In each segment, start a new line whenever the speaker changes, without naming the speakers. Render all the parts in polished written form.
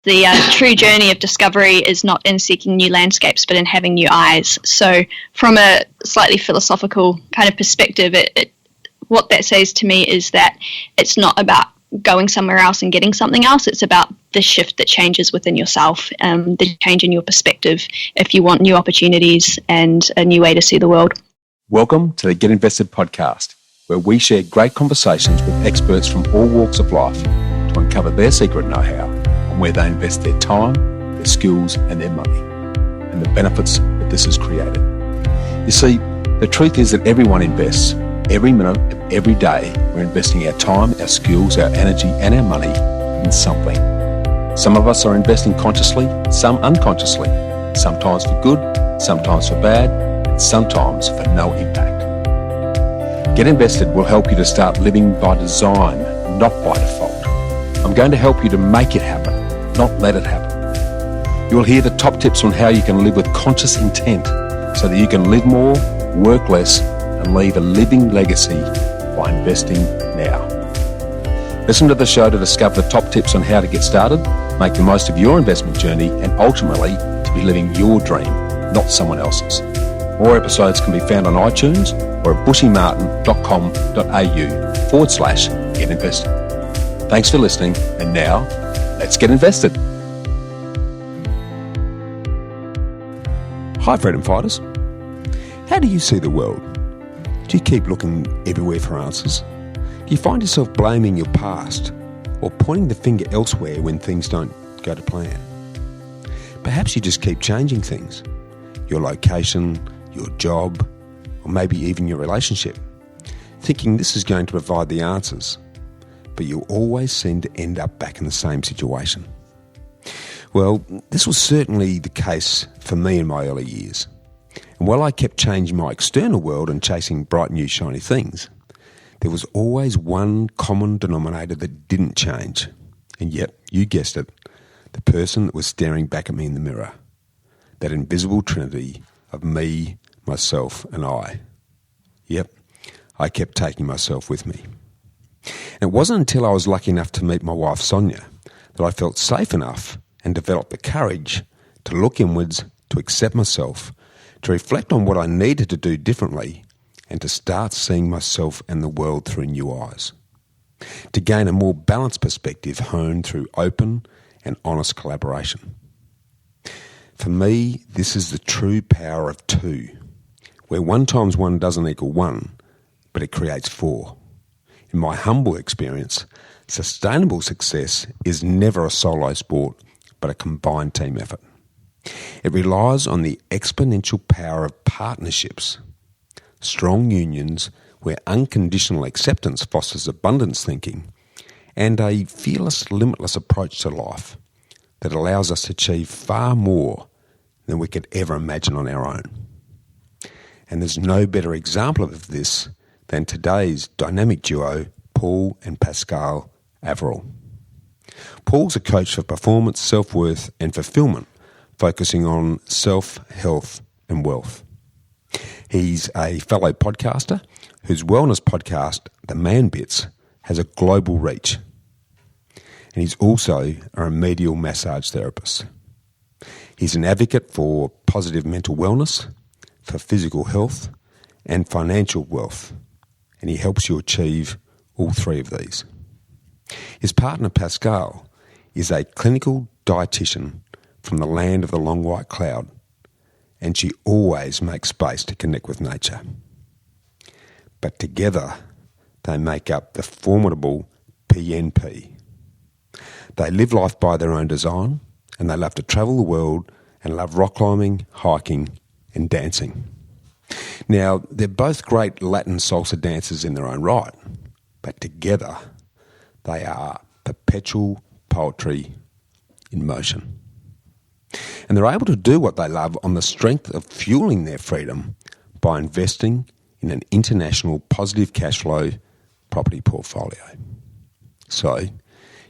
the true journey of discovery is not in seeking new landscapes, but in having new eyes. So from a slightly philosophical kind of perspective, what that says to me is that it's not about going somewhere else and getting something else. It's about the shift that changes within yourself, the change in your perspective if you want new opportunities and a new way to see the world.
Welcome to the Get Invested podcast, where we share great conversations with experts from all walks of life to uncover their secret know-how on where they invest their time, their skills and their money, and the benefits that this has created. You see, the truth is that everyone invests. Every minute of every day, we're investing our time, our skills, our energy and our money in something. Some of us are investing consciously, some unconsciously, sometimes for good, sometimes for bad, and sometimes for no impact. Get Invested will help you to start living by design, not by default. I'm going to help you to make it happen, not let it happen. You'll hear the top tips on how you can live with conscious intent so that you can live more, work less, and leave a living legacy by investing now. Listen to the show to discover the top tips on how to get started, make the most of your investment journey, and ultimately to be living your dream, not someone else's. More episodes can be found on iTunes or at bushymartin.com.au/get invested. Thanks for listening, and now let's get invested.
Hi Freedom Fighters. How do you see the world? Do you keep looking everywhere for answers? Do you find yourself blaming your past or pointing the finger elsewhere when things don't go to plan? Perhaps you just keep changing things, your location, your job, or maybe even your relationship, thinking this is going to provide the answers, but you always seem to end up back in the same situation. Well, this was certainly the case for me in my early years. And while I kept changing my external world and chasing bright new shiny things, there was always one common denominator that didn't change. And yep, you guessed it, the person that was staring back at me in the mirror. That invisible trinity of me, myself and I. Yep, I kept taking myself with me. And it wasn't until I was lucky enough to meet my wife Sonia that I felt safe enough and developed the courage to look inwards, to accept myself, to reflect on what I needed to do differently, and to start seeing myself and the world through new eyes. To gain a more balanced perspective honed through open and honest collaboration. For me, this is the true power of two, where 1 times 1 doesn't equal 1, but it creates 4. In my humble experience, sustainable success is never a solo sport, but a combined team effort. It relies on the exponential power of partnerships, strong unions where unconditional acceptance fosters abundance thinking, and a fearless, limitless approach to life that allows us to achieve far more than we could ever imagine on our own. And there's no better example of this than today's dynamic duo, Paul and Pascale Averill. Paul's a coach for performance, self-worth and fulfilment, focusing on self, health and wealth. He's a fellow podcaster whose wellness podcast, The Man Bits, has a global reach. And he's also a remedial massage therapist. He's an advocate for positive mental wellness, for physical health and financial wealth. And he helps you achieve all 3 of these. His partner Pascale is a clinical dietitian from the land of the long white cloud, and she always makes space to connect with nature. But together, they make up the formidable PNP. They live life by their own design, and they love to travel the world and love rock climbing, hiking, and dancing. Now, they're both great Latin salsa dancers in their own right, but together, they are perpetual poetry in motion. And they're able to do what they love on the strength of fueling their freedom by investing in an international positive cash flow property portfolio. So,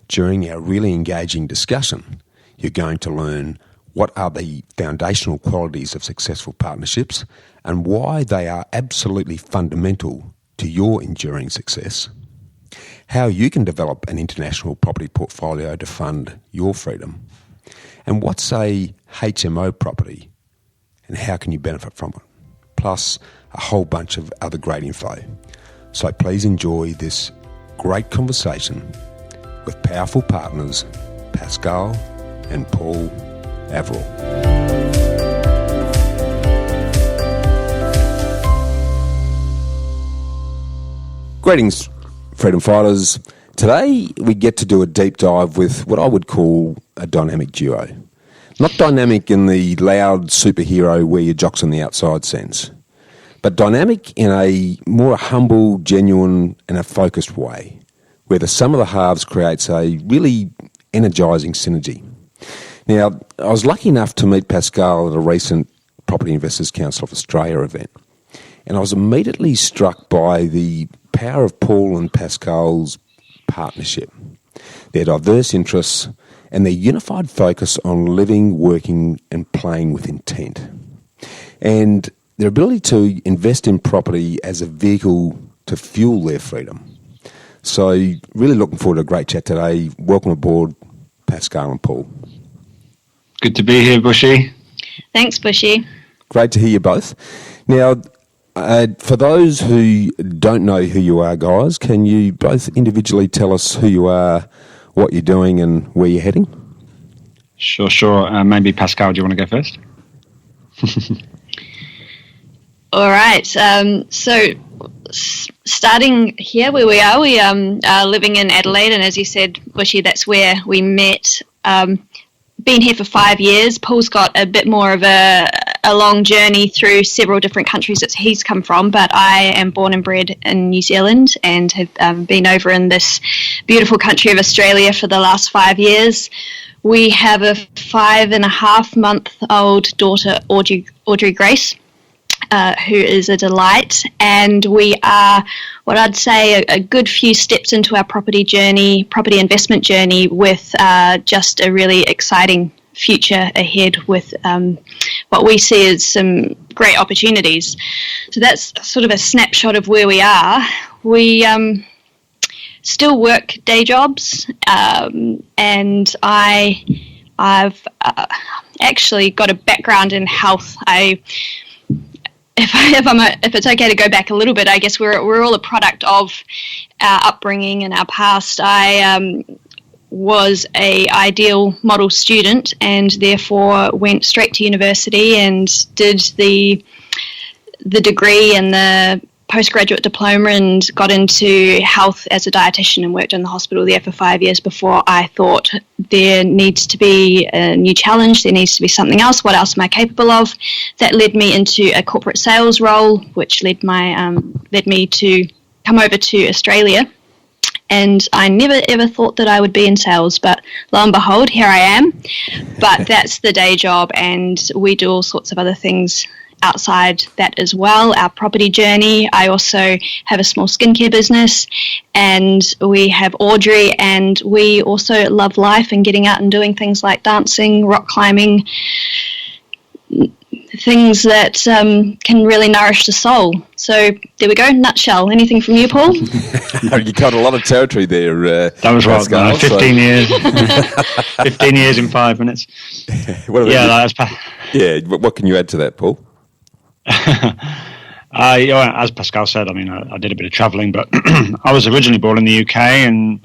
during our really engaging discussion, you're going to learn what are the foundational qualities of successful partnerships and why they are absolutely fundamental to your enduring success, how you can develop an international property portfolio to fund your freedom, And what's a HMO property and how can you benefit from it? Plus a whole bunch of other great info. So please enjoy this great conversation with powerful partners Pascale and Paul Averill. Greetings, freedom fighters. Today we get to do a deep dive with what I would call a dynamic duo. Not dynamic in the loud superhero wear your jocks on the outside sense, but dynamic in a more humble, genuine and a focused way, where the sum of the halves creates a really energising synergy. Now, I was lucky enough to meet Pascale at a recent Property Investors Council of Australia event, and I was immediately struck by the power of Paul and Pascale's partnership, their diverse interests, and their unified focus on living, working and playing with intent, and their ability to invest in property as a vehicle to fuel their freedom. So really looking forward to a great chat today. Welcome aboard, Pascale and Paul.
Good to be here, Bushy.
Thanks, Bushy.
Great to hear you both. Now, for those who don't know who you are, guys, can you both individually tell us who you are, what you're doing and where you're heading?
Sure. Maybe Pascale, do you want to go first?
All right. Starting here where we are living in Adelaide, and as you said, Bushy, that's where we met. Been here for 5 years. Paul's got a bit more of a long journey through several different countries that he's come from, but I am born and bred in New Zealand and have been over in this beautiful country of Australia for the last 5 years. We have a 5.5-month-old daughter, Audrey Grace, who is a delight, and we are what I'd say a good few steps into our property investment journey with just a really exciting future ahead with what we see as some great opportunities. So that's sort of a snapshot of where we are. We still work day jobs, and I've actually got a background in health. If it's okay to go back a little bit, I guess we're all a product of our upbringing and our past. I was a ideal model student and therefore went straight to university and did the degree and the postgraduate diploma and got into health as a dietitian and worked in the hospital there for 5 years before I thought there needs to be a new challenge, there needs to be something else, what else am I capable of? That led me into a corporate sales role, which led me to come over to Australia. And I never ever thought that I would be in sales, but lo and behold, here I am. But that's the day job, and we do all sorts of other things outside that as well. Our property journey. I also have a small skincare business, and we have Audrey, and we also love life and getting out and doing things like dancing, rock climbing, things that can really nourish the soul. So there we go, nutshell. Anything from you, Paul?
No, you covered a lot of territory there.
That was right,
Pascale,
15 years. 15 years in 5 minutes.
What can you add to that, Paul?
As Pascale said, I did a bit of travelling, but I was originally born in the UK, and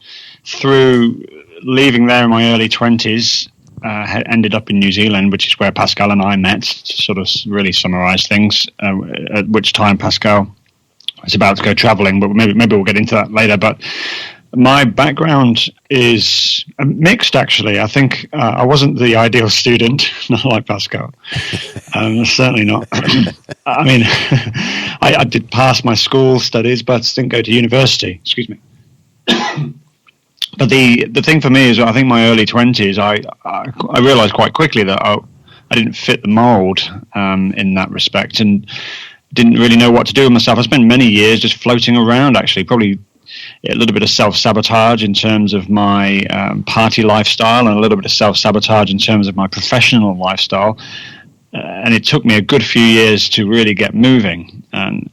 through leaving there in my early 20s, ended up in New Zealand, which is where Pascale and I met, to sort of really summarise things, at which time Pascale was about to go travelling, but maybe we'll get into that later. But my background is mixed, actually. I think I wasn't the ideal student, not like Pascale. Certainly not. I did pass my school studies, but didn't go to university. Excuse me. But the thing for me is, I think my early 20s, I realised quite quickly that I didn't fit the mould in that respect, and didn't really know what to do with myself. I spent many years just floating around, actually, probably a little bit of self-sabotage in terms of my party lifestyle, and a little bit of self-sabotage in terms of my professional lifestyle. And it took me a good few years to really get moving. And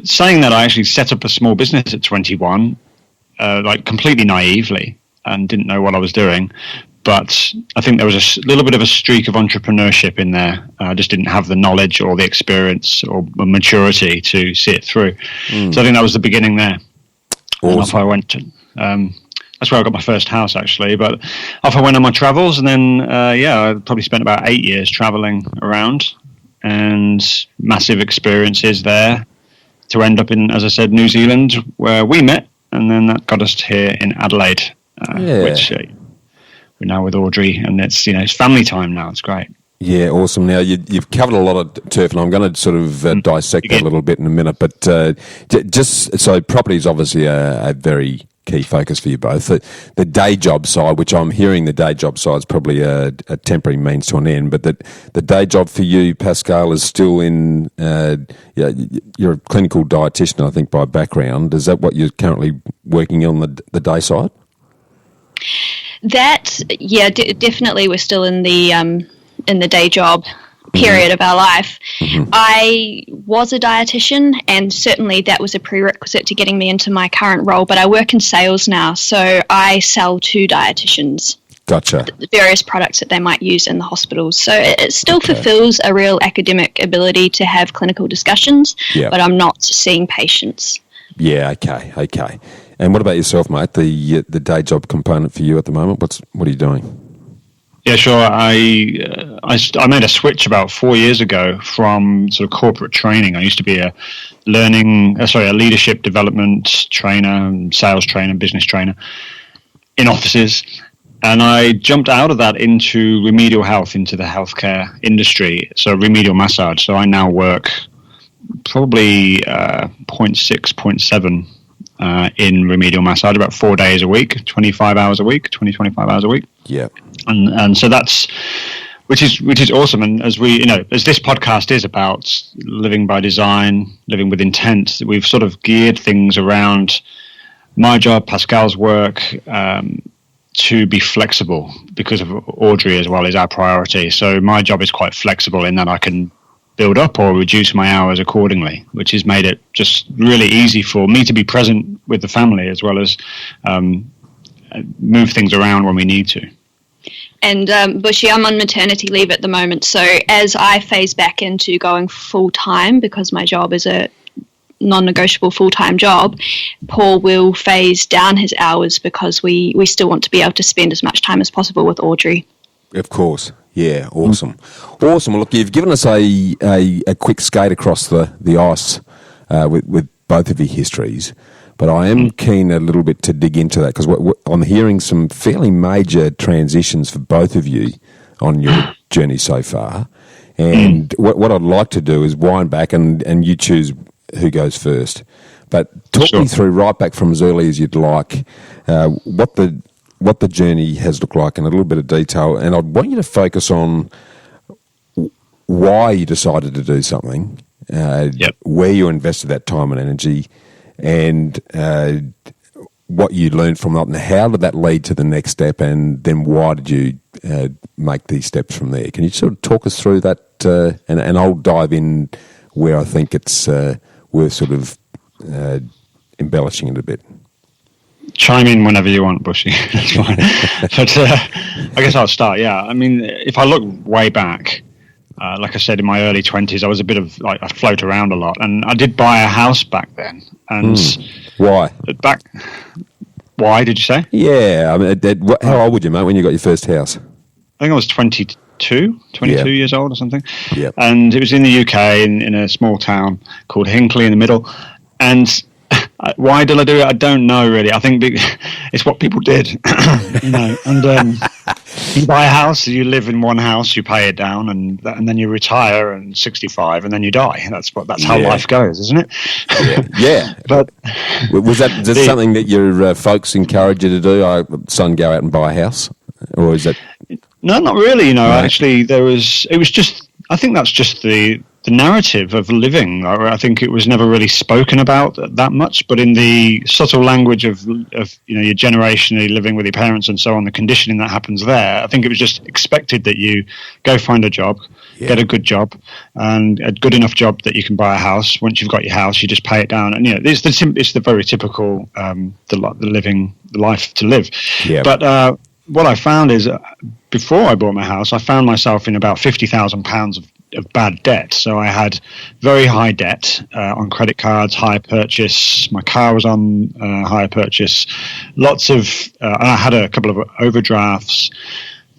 saying that, I actually set up a small business at 21, like completely naively, and didn't know what I was doing. But I think there was a little bit of a streak of entrepreneurship in there. I just didn't have the knowledge or the experience or maturity to see it through. So I think that was the beginning there.
Awesome.
And off I went to, that's where I got my first house, actually. But off I went on my travels, and then, I probably spent about 8 years traveling around, and massive experiences there to end up in, as I said, New Zealand, where we met, and then that got us here in Adelaide, which we're now with Audrey, and it's family time now. It's great.
Yeah, awesome. Now, you've covered a lot of turf, and I'm going to sort of dissect that a little bit in a minute, but just so property is obviously a very key focus for you both. The day job side, which I'm hearing the day job side is probably a temporary means to an end, but the day job for you, Pascale, is still in, you're a clinical dietitian, I think, by background. Is that what you're currently working on, the day side?
That, definitely we're still in the day job period of our life. I was a dietitian, and certainly that was a prerequisite to getting me into my current role, but I work in sales now, so I sell to dietitians.
Gotcha.
The various products that they might use in the hospitals. So it still fulfills a real academic ability to have clinical discussions, but I'm not seeing patients.
Yeah, okay. And what about yourself, mate? The day job component for you at the moment, what are you doing?
Yeah, sure. I made a switch about 4 years ago from sort of corporate training. I used to be a leadership development trainer, sales trainer, business trainer in offices. And I jumped out of that into remedial health, into the healthcare industry. So remedial massage. So I now work probably 0.6, 0.7 in remedial massage, about 4 days a week, 25 hours a week.
Yeah.
And so that's, which is awesome. And as as this podcast is about living by design, living with intent, we've sort of geared things around my job, Pascale's work, to be flexible, because of Audrey as well is our priority. So my job is quite flexible in that I can build up or reduce my hours accordingly, which has made it just really easy for me to be present with the family, as well as move things around when we need to.
And Bushy, I'm on maternity leave at the moment, so as I phase back into going full-time, because my job is a non-negotiable full-time job, Paul will phase down his hours, because we still want to be able to spend as much time as possible with Audrey.
Of course. Yeah, awesome. Awesome. Well, look, you've given us a quick skate across the ice with both of your histories, but I am keen a little bit to dig into that, because I'm hearing some fairly major transitions for both of you on your journey so far. And what I'd like to do is wind back, and you choose who goes first. But talk me through right back from as early as you'd like, what the journey has looked like in a little bit of detail. And I'd want you to focus on why you decided to do something, where you invested that time and energy, and what you learned from that, and how did that lead to the next step, and then why did you make these steps from there? Can you sort of talk us through that, and I'll dive in where I think it's worth sort of embellishing it a bit.
Chime in whenever you want, Bushy. That's fine. But I guess I'll start. Yeah, I mean, if I look way back, like I said, in my early 20s, I was a bit of I float around a lot, and I did buy a house back then. And
why?
Why did you say?
Yeah, I mean, how old were you, mate, when you got your first house?
I think I was 22 years old or something.
Yeah.
And it was in the UK, in a small town called Hinckley in the middle. And why did I do it? I don't know, really. I think it's what people did, And you buy a house, you live in one house, you pay it down, and then you retire and 65, and then you die. That's how life goes, isn't it?
Yeah.
But
was that something that your folks encouraged you to do? Son, go out and buy a house, or is that?
No, not really. Actually, it was just. I think that's just the narrative of living. I think it was never really spoken about that much, but in the subtle language of your generation, living with your parents and so on, the conditioning that happens there, I think it was just expected that you go find a job, get a good job, and a good enough job that you can buy a house. Once you've got your house, you just pay it down, and it's the very typical the life to live.
Yeah.
But what I found is before I bought my house, I found myself in about £50,000 of bad debt. So I had very high debt on credit cards, hire purchase. My car was on hire purchase. Lots of, and I had a couple of overdrafts.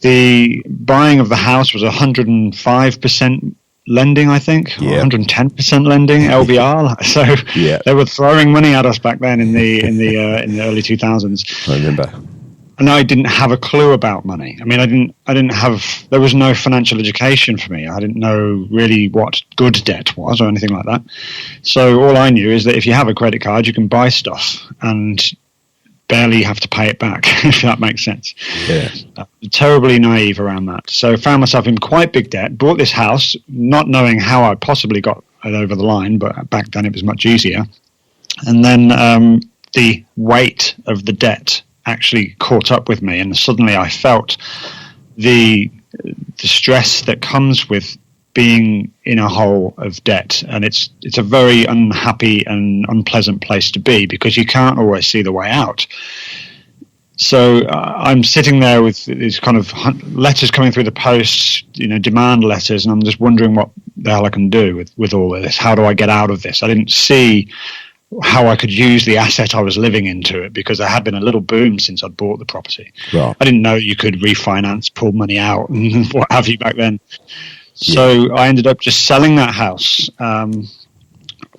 The buying of the house was 105% lending, I think, 110% lending, LVR. So they were throwing money at us back then in the early 2000s.
I remember.
And I didn't have a clue about money. I mean, there was no financial education for me. I didn't know really what good debt was or anything like that. So all I knew is that if you have a credit card, you can buy stuff and barely have to pay it back, if that makes sense.
Yeah.
Terribly naive around that. So found myself in quite big debt, bought this house, not knowing how I possibly got it over the line, but back then it was much easier. And then the weight of the debt actually caught up with me, and suddenly I felt the stress that comes with being in a hole of debt, and it's a very unhappy and unpleasant place to be because you can't always see the way out. So I'm sitting there with these kind of letters coming through the post, demand letters, and I'm just wondering what the hell I can do with all of this. How do I get out of this? I didn't see how I could use the asset I was living into it because there had been a little boom since I'd bought the property.
Right.
I didn't know you could refinance, pull money out, and what have you back then. So I ended up just selling that house,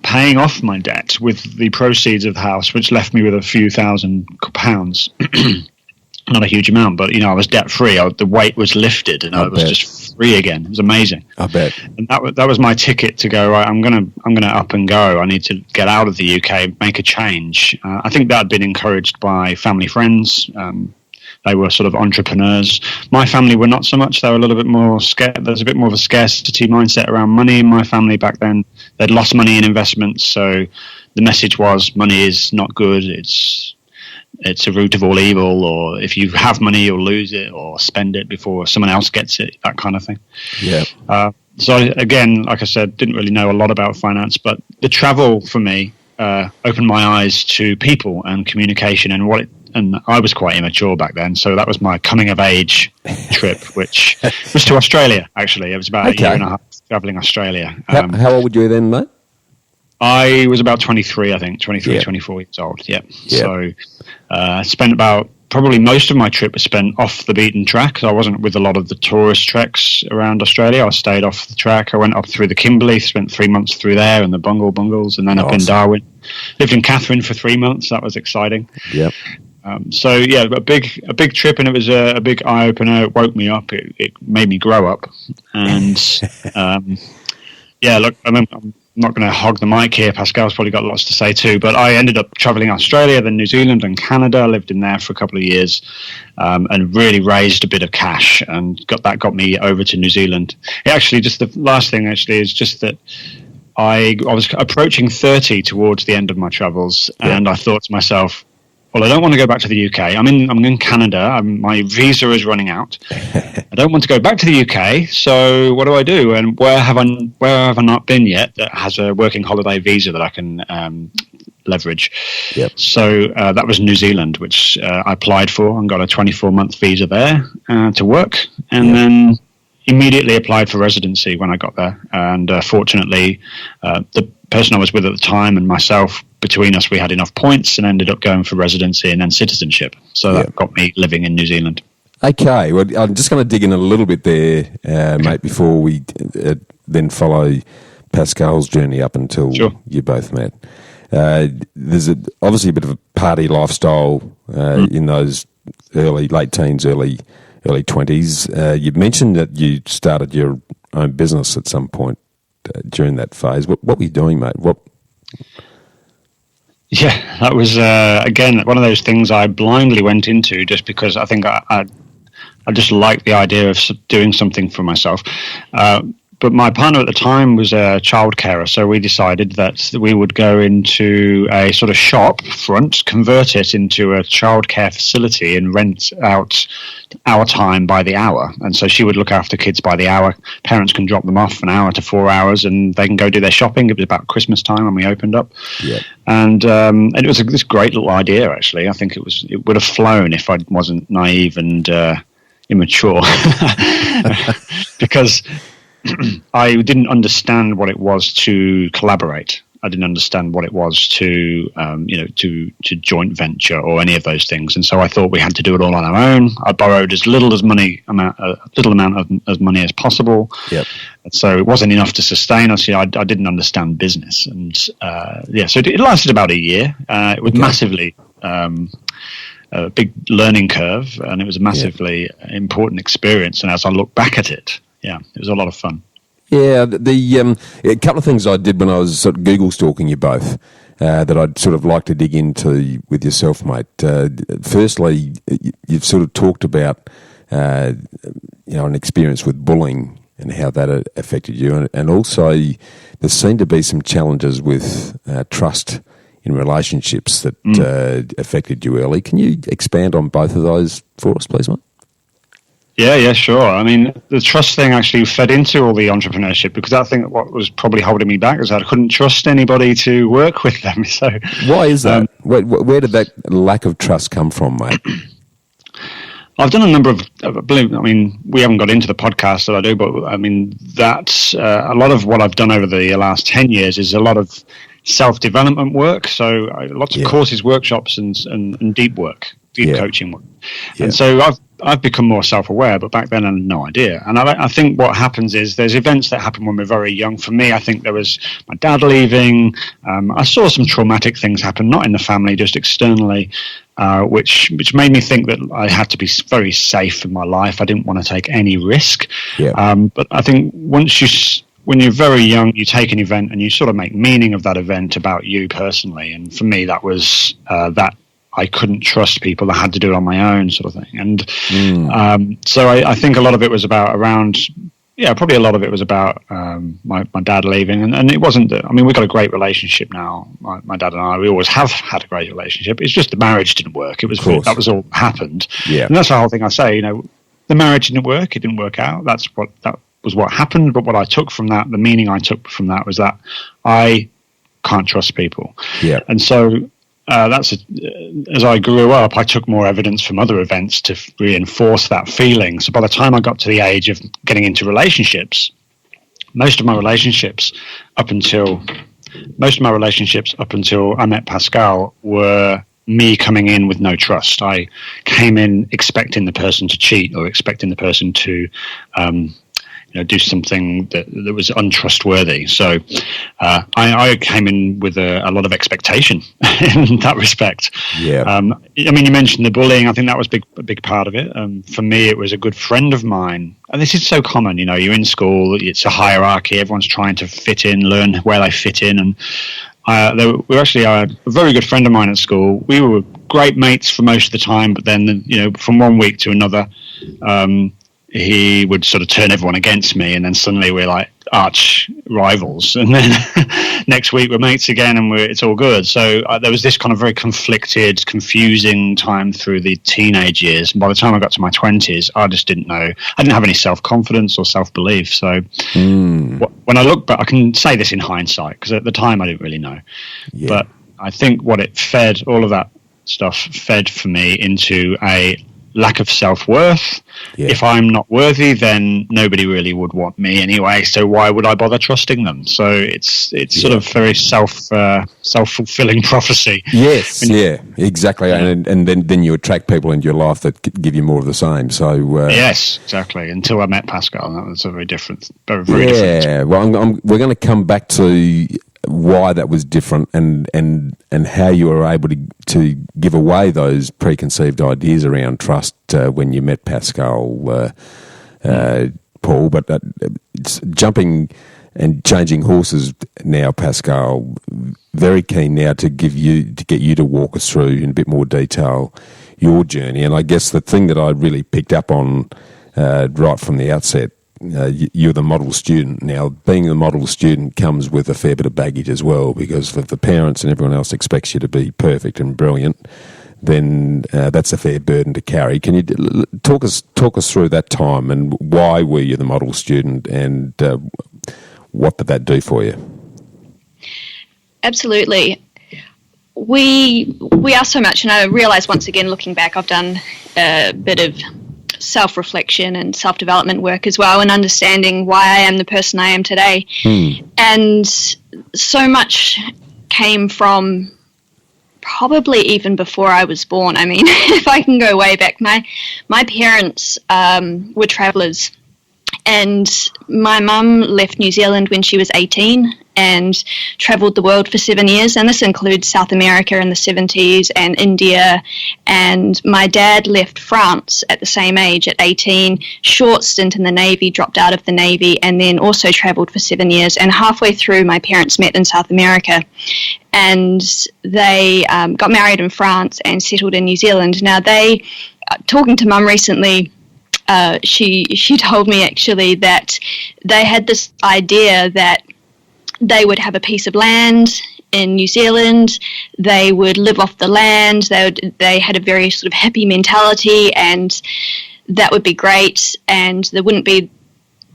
paying off my debt with the proceeds of the house, which left me with a few £1,000. Not a huge amount, but I was debt free. The weight was lifted, and I was just free again. It was amazing.
I bet.
And that was my ticket to go. Right, I'm gonna up and go. I need to get out of the UK, make a change. I think that had been encouraged by family, friends. They were sort of entrepreneurs. My family were not so much. They were a little bit more scared. There's a bit more of a scarcity mindset around money in my family back then. They'd lost money in investments, so the message was money is not good. It's a root of all evil, or if you have money, you'll lose it or spend it before someone else gets it, that kind of thing.
Yeah.
So again, like I said, didn't really know a lot about finance, but the travel for me opened my eyes to people and communication and I was quite immature back then, so that was my coming of age trip, which was to Australia, actually. It was about a year and a half traveling Australia.
How old were you then, mate?
I was about 23, I think, 24 years old, So I spent about, probably most of my trip was spent off the beaten track. So I wasn't with a lot of the tourist treks around Australia. I stayed off the track. I went up through the Kimberley, spent 3 months through there and the bungles, and then up in Darwin. Lived in Catherine for 3 months. That was exciting.
Yep.
So a big trip, and it was a big eye opener. It woke me up. It made me grow up, and look, I'm not going to hog the mic here. Pascale's probably got lots to say too, but I ended up traveling Australia, then New Zealand and Canada. I lived in there for a couple of years, and really raised a bit of cash, and got me over to New Zealand. Actually, just the last thing is just that I was approaching 30 towards the end of my travels, and I thought to myself, well, I don't want to go back to the UK. I'm in Canada. My visa is running out. I don't want to go back to the UK. So what do? And where have I not been yet that has a working holiday visa that I can leverage?
Yep.
So that was New Zealand, which I applied for and got a 24-month visa there to work, and then immediately applied for residency when I got there. And fortunately, the person I was with at the time and myself, between us, we had enough points and ended up going for residency and then citizenship. So that got me living in New Zealand.
Okay, well, I'm just going to dig in a little bit there, mate, before we then follow Pascale's journey up until you both met. There's obviously a bit of a party lifestyle in those late teens, early 20s. You mentioned that you started your own business at some point during that phase. What were you doing, mate?
Yeah, that was, again, one of those things I blindly went into just because I think I just liked the idea of doing something for myself. But my partner at the time was a child carer, so we decided that we would go into a sort of shop front, convert it into a childcare facility and rent out our time by the hour. And so she would look after kids by the hour. Parents can drop them off an hour to 4 hours and they can go do their shopping. It was about Christmas time when we opened up.
Yeah.
And it was this great little idea, actually. I think it would have flown if I wasn't naive and immature. Because I didn't understand what it was to collaborate. I didn't understand what it was to joint venture or any of those things. And so I thought we had to do it all on our own. I borrowed as little amount of money as possible.
Yep.
And so it wasn't enough to sustain us. I didn't understand business. And so it lasted about a year. It was massively a big learning curve, and it was a massively important experience. And as I look back at it, it was a lot of fun.
Yeah, a couple of things I did when I was sort of Google stalking you both that I'd sort of like to dig into with yourself, mate. Firstly, you've sort of talked about an experience with bullying and how that affected you, and also there seemed to be some challenges with trust in relationships that affected you early. Can you expand on both of those for us, please, mate?
Yeah, sure. I mean, the trust thing actually fed into all the entrepreneurship, because I think what was probably holding me back is that I couldn't trust anybody to work with them. So
why is that? Where did that lack of trust come from, mate?
I've done a number of, we haven't got into the podcast that I do, but I mean, that's a lot of what I've done over the last 10 years is a lot of self-development work. So lots of courses, workshops, and deep work, coaching work. Yeah. And so I've become more self-aware, but back then I had no idea. And I think what happens is there's events that happen when we're very young. For me, I think there was my dad leaving. I saw some traumatic things happen, not in the family, just externally, which made me think that I had to be very safe in my life. I didn't want to take any risk. Yeah. But I think when you're very young, you take an event and you sort of make meaning of that event about you personally. And for me, that was that. I couldn't trust people. I had to do it on my own, sort of thing. And so I think a lot of it was about probably a lot of it was about my dad leaving. And it wasn't that, we've got a great relationship now. My dad and I, we always have had a great relationship. It's just the marriage didn't work. That was all happened. Yeah. And that's the whole thing I say, the marriage didn't work. It didn't work out. That was what happened. But what I took from that, the meaning I took from that was that I can't trust people. Yeah. And so, as I grew up, I took more evidence from other events to reinforce that feeling. So by the time I got to the age of getting into relationships, most of my relationships up until I met Pascale were me coming in with no trust. I came in expecting the person to cheat or expecting the person to do something that was untrustworthy. So I came in with a lot of expectation in that respect. Yeah. You mentioned the bullying. I think that was a big part of it. For me, it was a good friend of mine. And this is so common, you're in school, it's a hierarchy, everyone's trying to fit in, learn where they fit in. And we were actually a very good friend of mine at school. We were great mates for most of the time, but then, from one week to another, he would sort of turn everyone against me, and then suddenly we're like arch rivals. And then next week we're mates again, and it's all good. So there was this kind of very conflicted, confusing time through the teenage years. And by the time I got to my 20s, I just didn't know. I didn't have any self-confidence or self-belief. So when I look back, I can say this in hindsight, because at the time I didn't really know. Yeah. But I think all of that stuff fed for me into a lack of self-worth. Yeah. If I'm not worthy, then nobody really would want me anyway, so why would I bother trusting them? So it's sort of very self-fulfilling prophecy.
Yes, exactly. And then you attract people into your life that give you more of the same. So
yes, exactly. Until I met Pascale, that was a very different.
Yeah, well, we're going to come back to why that was different and how you were able to give away those preconceived ideas around trust when you met Pascale, Paul. But it's jumping and changing horses now, Pascale. Very keen now to get you to walk us through in a bit more detail your journey. And I guess the thing that I really picked up on right from the outset you're the model student. Now, being the model student comes with a fair bit of baggage as well, because if the parents and everyone else expects you to be perfect and brilliant, then that's a fair burden to carry. Can you talk us through that time, and why were you the model student, and what did that do for you?
Absolutely. We are so much, and I realise once again, looking back, I've done a bit of self-reflection and self-development work as well, and understanding why I am the person I am today. And so much came from probably even before I was born. I mean, if I can go way back, my parents were travellers, and my mum left New Zealand when she was 18 and travelled the world for 7 years, and this includes South America in the 70s and India. And my dad left France at the same age, at 18, short stint in the Navy, dropped out of the Navy, and then also travelled for 7 years. And halfway through, my parents met in South America, and they got married in France and settled in New Zealand. Now, talking to Mum recently, she told me actually that they had this idea that they would have a piece of land in New Zealand, they would live off the land, they had a very sort of hippie mentality, and that would be great, and there wouldn't be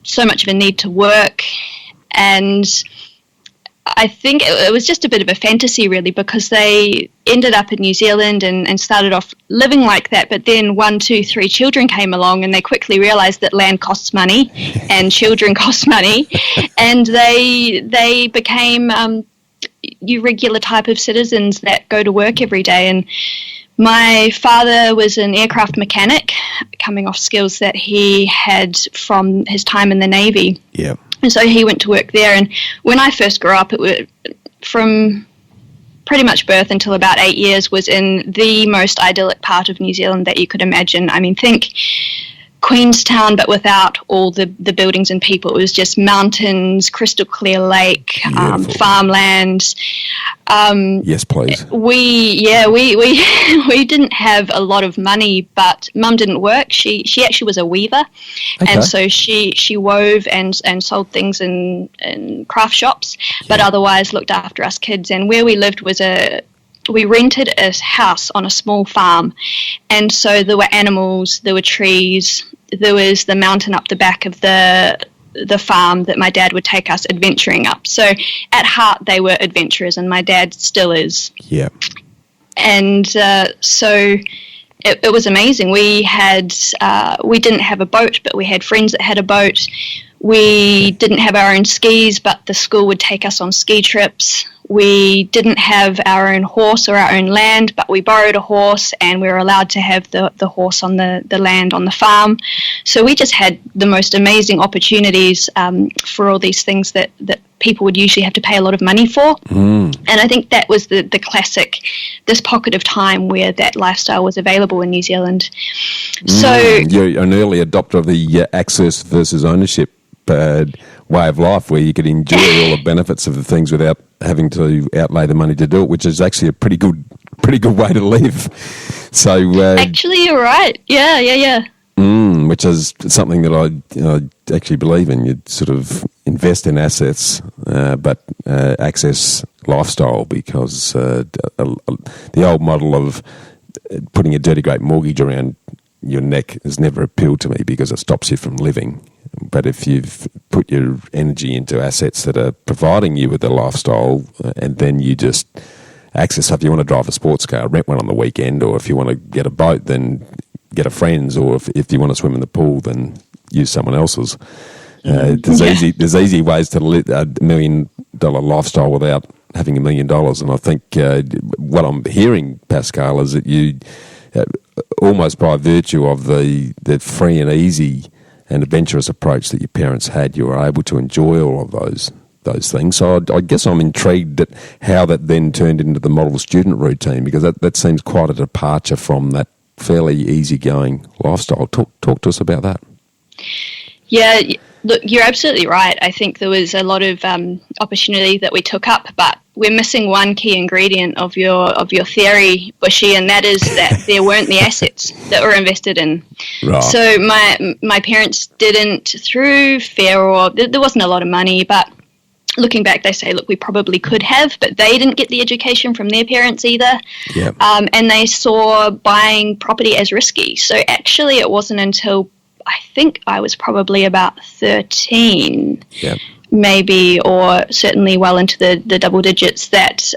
so much of a need to work. And I think it was just a bit of a fantasy, really, because they ended up in New Zealand and started off living like that. But then 1, 2, 3 children came along, and they quickly realised that land costs money and children cost money, and they became your regular type of citizens that go to work every day. And my father was an aircraft mechanic, coming off skills that he had from his time in the Navy.
Yeah.
And so he went to work there. And when I first grew up, it was from pretty much birth until about 8 years, was in the most idyllic part of New Zealand that you could imagine. I mean, think Queenstown, but without all the buildings and people. It was just mountains, crystal clear lake, farmland.
Yes, please.
We didn't have a lot of money, but Mum didn't work. She actually was a weaver, and so she wove and sold things in craft shops, but otherwise looked after us kids. And where we lived was we rented a house on a small farm, and so there were animals, there were trees, there was the mountain up the back of the farm that my dad would take us adventuring up. So at heart they were adventurers, and my dad still is. Yeah. And so it was amazing. We didn't have a boat, but we had friends that had a boat. We didn't have our own skis, but the school would take us on ski trips. We didn't have our own horse or our own land, but we borrowed a horse, and we were allowed to have the horse on the land on the farm. So we just had the most amazing opportunities for all these things that people would usually have to pay a lot of money for. And I think that was the classic, this pocket of time where that lifestyle was available in New Zealand. So
you're an early adopter of the access versus ownership way of life, where you could enjoy all the benefits of the things without having to outlay the money to do it, which is actually a pretty good way to live. So
actually, you're right. Yeah.
Which is something that I actually believe in. You sort of invest in assets, but access lifestyle, because the old model of putting a dirty great mortgage around your neck has never appealed to me, because it stops you from living. But if you've put your energy into assets that are providing you with a lifestyle, and then you just access stuff, you want to drive a sports car, rent one on the weekend, or if you want to get a boat, then get a friend's, or if you want to swim in the pool, then use someone else's. There's easy ways to live a $1 million lifestyle without having $1 million. And I think what I'm hearing, Pascale, is that you almost by virtue of the free and easy and adventurous approach that your parents had, you were able to enjoy all of those things. So I guess I'm intrigued at how that then turned into the model student routine, because that seems quite a departure from that fairly easygoing lifestyle. Talk to us about that.
Yeah, look, you're absolutely right. I think there was a lot of opportunity that we took up, but we're missing one key ingredient of your theory, Bushy, and that is that there weren't the assets that were invested in.
Right.
So my parents didn't, through fear, or there wasn't a lot of money, but looking back, they say, look, we probably could have, but they didn't get the education from their parents either.
Yeah.
And they saw buying property as risky. So actually it wasn't until I think I was probably about 13, maybe, or certainly well into the double digits, that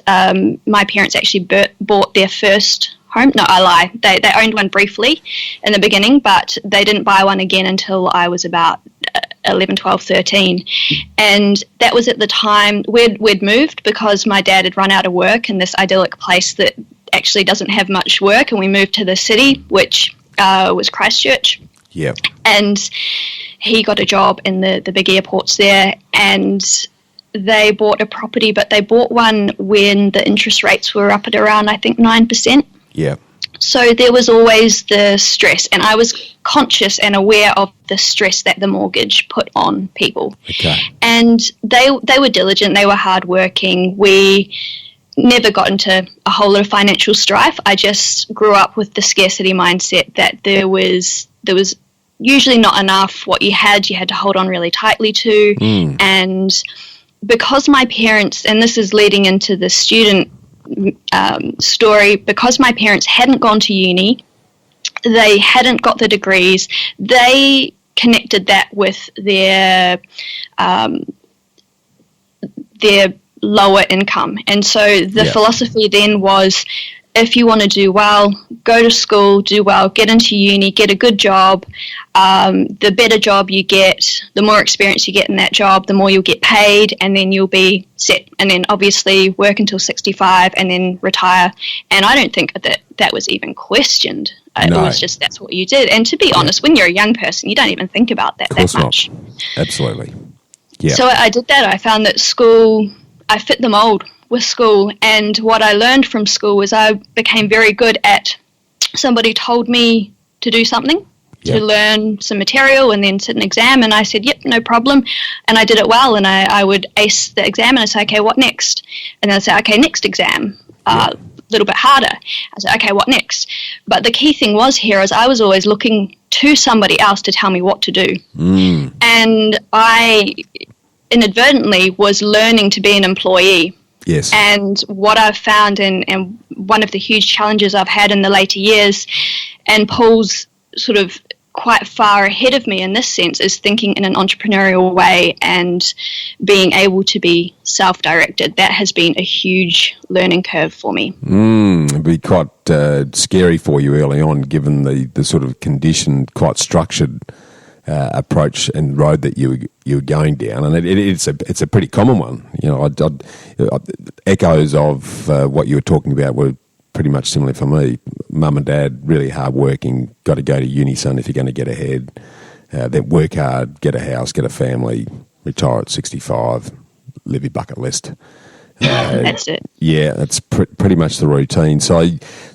my parents actually bought their first home. No, I lie. They owned one briefly in the beginning, but they didn't buy one again until I was about 11, 12, 13. And that was at the time we'd moved because my dad had run out of work in this idyllic place that actually doesn't have much work, and we moved to the city, which was Christchurch.
Yeah.
And he got a job in the big airports there, and they bought a property, but they bought one when the interest rates were up at around, I think, 9%.
Yeah.
So there was always the stress, and I was conscious and aware of the stress that the mortgage put on people.
Okay.
And they were diligent, they were hardworking. We never got into a whole lot of financial strife. I just grew up with the scarcity mindset that there was usually not enough. What you had to hold on really tightly to. And because my parents, and this is leading into the student story, because my parents hadn't gone to uni, they hadn't got the degrees, they connected that with their lower income. And so the philosophy then was, if you want to do well, go to school, do well, get into uni, get a good job. The better job you get, the more experience you get in that job, the more you'll get paid, and then you'll be set. And then obviously work until 65 and then retire. And I don't think that was even questioned. No. It was just, that's what you did. And to be honest, when you're a young person, you don't even think about that much.
Not. Absolutely. Yeah.
So I did that. I found that school, I fit the mold with school, and what I learned from school was I became very good at, somebody told me to do something, to learn some material and then sit an exam, and I said, yep, no problem, and I did it well, and I would ace the exam, and I'd say, okay, what next? And then I'd say, okay, next exam, a little bit harder. I said, okay, what next? But the key thing was here is I was always looking to somebody else to tell me what to do. And I inadvertently was learning to be an employee.
Yes.
And what I've found, and one of the huge challenges I've had in the later years, and Paul's sort of quite far ahead of me in this sense, is thinking in an entrepreneurial way and being able to be self-directed. That has been a huge learning curve for me.
It'd be quite scary for you early on, given the sort of conditioned, quite structured approach and road that you were going down, and it's a pretty common one. You know, echoes of what you were talking about were pretty much similar for me. Mum and dad, really hard working, got to go to uni, son, if you're going to get ahead. Then work hard, get a house, get a family, retire at 65, live your bucket list.
That's it.
Yeah, that's pretty much the routine. So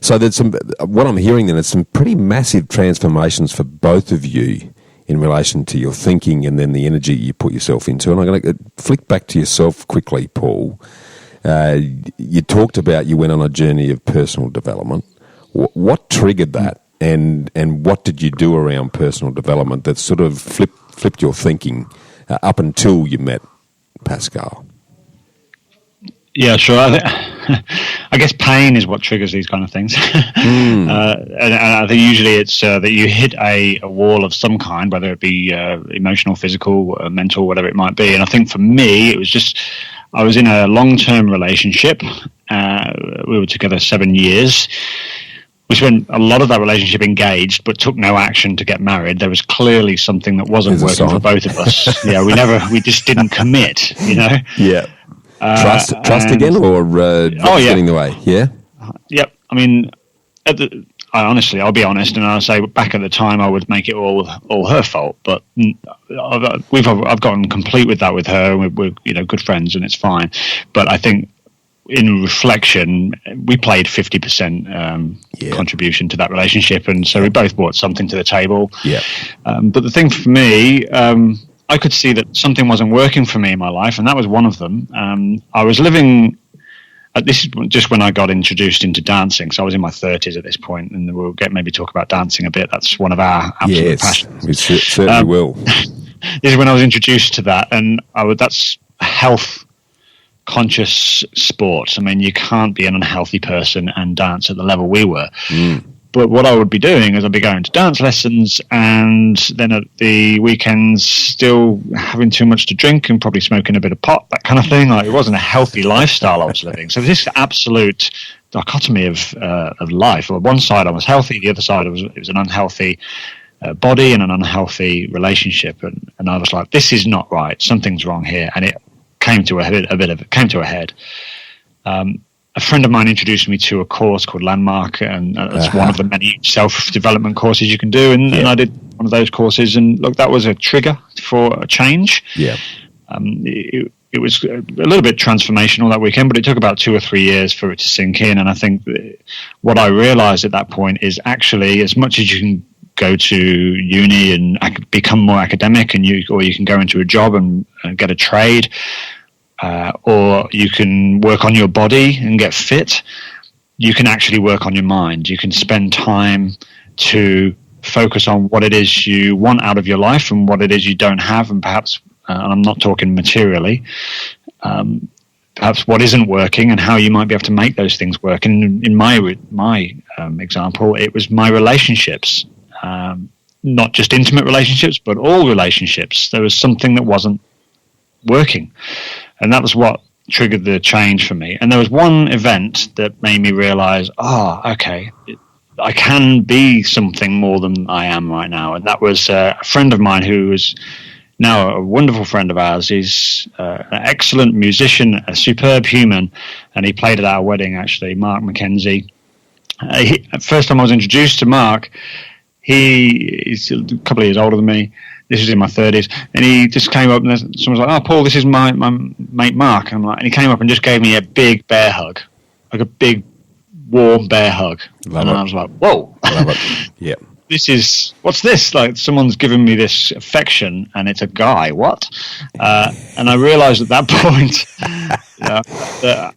there's some. What I'm hearing then is some pretty massive transformations for both of you in relation to your thinking and then the energy you put yourself into. And I'm going to flick back to yourself quickly, Paul. You talked about you went on a journey of personal development. What triggered that, and what did you do around personal development that sort of flipped your thinking up until you met Pascale?
Yeah, sure. I guess pain is what triggers these kind of things. And I think usually it's that you hit a wall of some kind, whether it be emotional, physical, mental, whatever it might be. And I think for me, it was just, I was in a long-term relationship. We were together 7 years. We spent a lot of that relationship engaged, but took no action to get married. There was clearly something that wasn't working for both of us. Yeah, we just didn't commit, you know?
Yeah. Trust again, or getting in the way? Yeah.
Yep. I mean, I'll be honest, and I'll say back at the time I would make it all her fault. But I've gotten complete with that with her. We're good friends, and it's fine. But I think in reflection, we played 50% contribution to that relationship, and so we both brought something to the table.
Yeah.
But the thing for me, I could see that something wasn't working for me in my life, and that was one of them. I was living this is just when I got introduced into dancing. So I was in my 30s at this point, and we'll maybe talk about dancing a bit. That's one of our absolute passions.
We certainly will.
This is when I was introduced to that, and that's health conscious sport. I mean, you can't be an unhealthy person and dance at the level we were. But what I would be doing is I'd be going to dance lessons, and then at the weekends still having too much to drink and probably smoking a bit of pot, that kind of thing. Like, it wasn't a healthy lifestyle I was living. So this absolute dichotomy of life. On one side I was healthy, the other side it was an unhealthy body and an unhealthy relationship, and I was like, this is not right. Something's wrong here, and it came to a head. A friend of mine introduced me to a course called Landmark, and that's one of the many self-development courses you can do. And I did one of those courses, and look, that was a trigger for a change.
Yeah.
It was a little bit transformational that weekend, but it took about 2 or 3 years for it to sink in. And I think what I realized at that point is actually, as much as you can go to uni and become more academic, or you can go into a job and get a trade, or you can work on your body and get fit, you can actually work on your mind. You can spend time to focus on what it is you want out of your life and what it is you don't have, and perhaps, and I'm not talking materially, perhaps what isn't working and how you might be able to make those things work. And in my example, it was my relationships, not just intimate relationships, but all relationships. There was something that wasn't working. And that was what triggered the change for me. And there was one event that made me realize, okay, I can be something more than I am right now. And that was a friend of mine who is now a wonderful friend of ours. He's an excellent musician, a superb human, and he played at our wedding, actually, Mark McKenzie. First time I was introduced to Mark, he's a couple of years older than me. This was in my 30s, and he just came up, and someone was like, Paul, this is my mate Mark. And he came up and just gave me a big bear hug, like a big, warm bear hug. I was like, whoa.
Love it. Yeah.
What's this? Like, someone's giving me this affection, and it's a guy. What? And I realized at that point that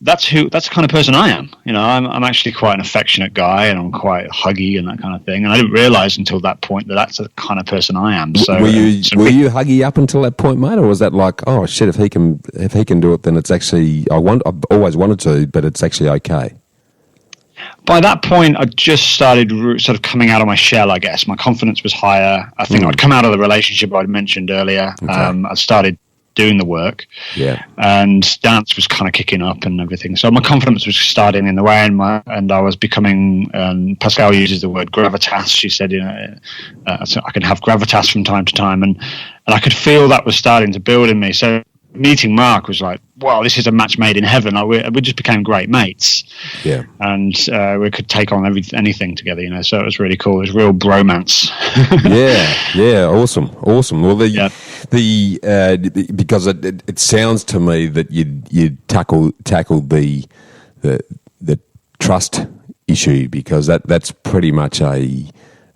that's the kind of person I am. I'm actually quite an affectionate guy, and I'm quite huggy and that kind of thing. And I didn't realize until that point that that's the kind of person I am. So
were you huggy up until that point, mate, or was that like, oh shit, if he can do it, then it's actually I've always wanted to, but it's actually okay?
By that point, I just started sort of coming out of my shell, I guess. My confidence was higher. I think I'd come out of the relationship I'd mentioned earlier. Okay. I started doing the work, and dance was kind of kicking up and everything. So my confidence was starting in the way, and I was becoming. Pascale uses the word gravitas. She said, so I can have gravitas from time to time, and I could feel that was starting to build in me. So meeting Mark was like, wow, this is a match made in heaven. We just became great mates. Yeah, and we could take on anything together. So it was really cool. It was real bromance. yeah, awesome. Well, because it sounds to me that you tackled the trust issue, because that's pretty much a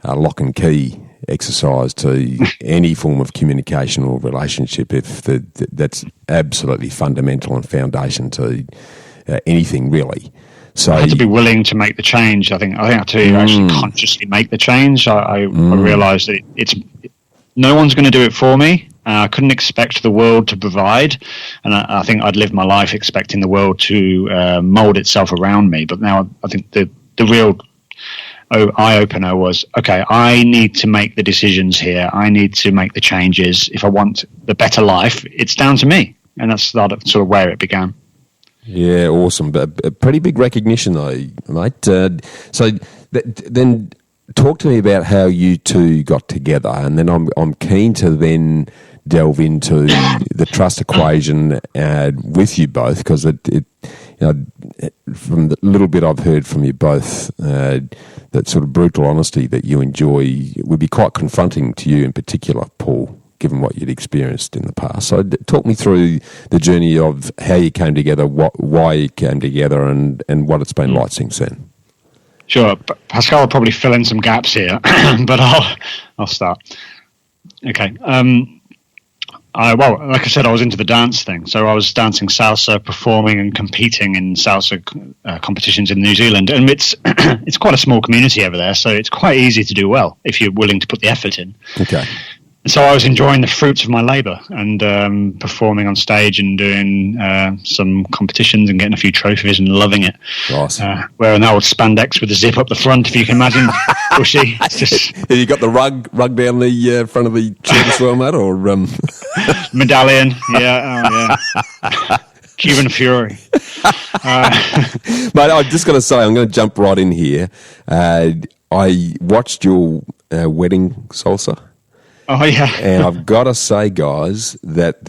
lock and key exercise to any form of communication or relationship. If that's absolutely fundamental and foundation to anything, really. So I had to be willing to make the change. I think I had to actually consciously make the change. I realized that it's no one's going to do it for me. I couldn't expect the world to provide, and I think I'd lived my life expecting the world to mold itself around me. But now I think the real eye-opener was, okay, I need to make the decisions here. I need to make the changes. If I want the better life, it's down to me. And that's sort of where it began.
Yeah, awesome. But a pretty big recognition, though, mate. So then talk to me about how you two got together, and then I'm keen to then delve into the trust equation with you both, because from the little bit I've heard from you both, that sort of brutal honesty that you enjoy would be quite confronting to you in particular, Paul, given what you'd experienced in the past. So talk me through the journey of how you came together, why you came together, and what it's been like since then.
Sure. Pascale will probably fill in some gaps here, but I'll start. Okay. well, like I said, I was into the dance thing. So I was dancing salsa, performing and competing in salsa competitions in New Zealand. And it's it's quite a small community over there, so it's quite easy to do well if you're willing to put the effort in.
Okay.
So I was enjoying the fruits of my labour and performing on stage and doing some competitions and getting a few trophies and loving it.
Awesome.
Wearing an old spandex with a zip up the front, if you can imagine. Bushy.
Have you got the rug down the front of the chair as well, Matt? Or
medallion? Yeah. Oh, yeah. Cuban Fury.
Mate, I'm just going to say, I'm going to jump right in here. I watched your wedding salsa.
Oh, yeah.
And I've got to say, guys, that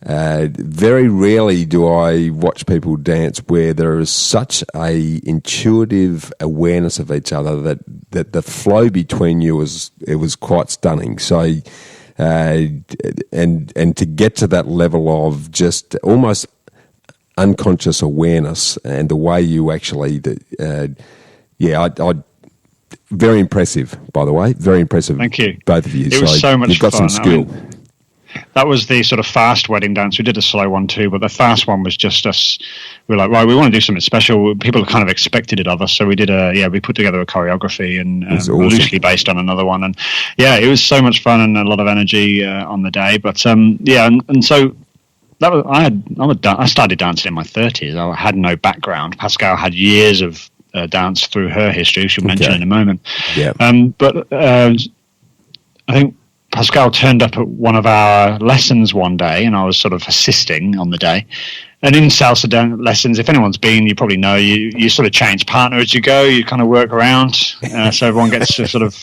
very rarely do I watch people dance where there is such a intuitive awareness of each other that the flow between you was quite stunning. So, and to get to that level of just almost unconscious awareness and the way you actually, very impressive, by the way. Very impressive.
Thank you.
Both of you.
It was so much fun.
You've got some skill.
That was the sort of fast wedding dance. We did a slow one too, but the fast one was just us. We were like, right, we want to do something special. People kind of expected it of us, so we did we put together a choreography and
awesome.
Loosely based on another one. And yeah, it was so much fun and a lot of energy on the day. But and so that was, I started dancing in my 30s. I had no background. Pascale had years of dance through her history. She'll mention in a moment.
Yeah.
But I think Pascale turned up at one of our lessons one day, and I was sort of assisting on the day. And in salsa lessons, if anyone's been, you probably know, you sort of change partner as you go. You kind of work around, so everyone gets to sort of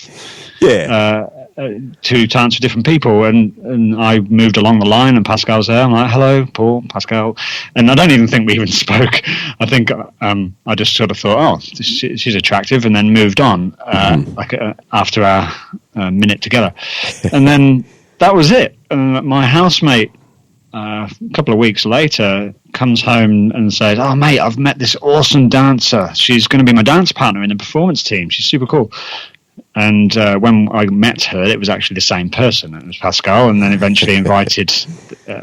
to dance with different people. And I moved along the line, and Pascale's there. I'm like, hello, Paul, Pascale. And I don't even think we even spoke. I think I just sort of thought, oh, she's attractive, and then moved on after our minute together. And then that was it. My housemate, a couple of weeks later, comes home and says, oh, mate, I've met this awesome dancer. She's going to be my dance partner in the performance team. She's super cool. And when I met her, it was actually the same person. It was Pascale, and then eventually invited.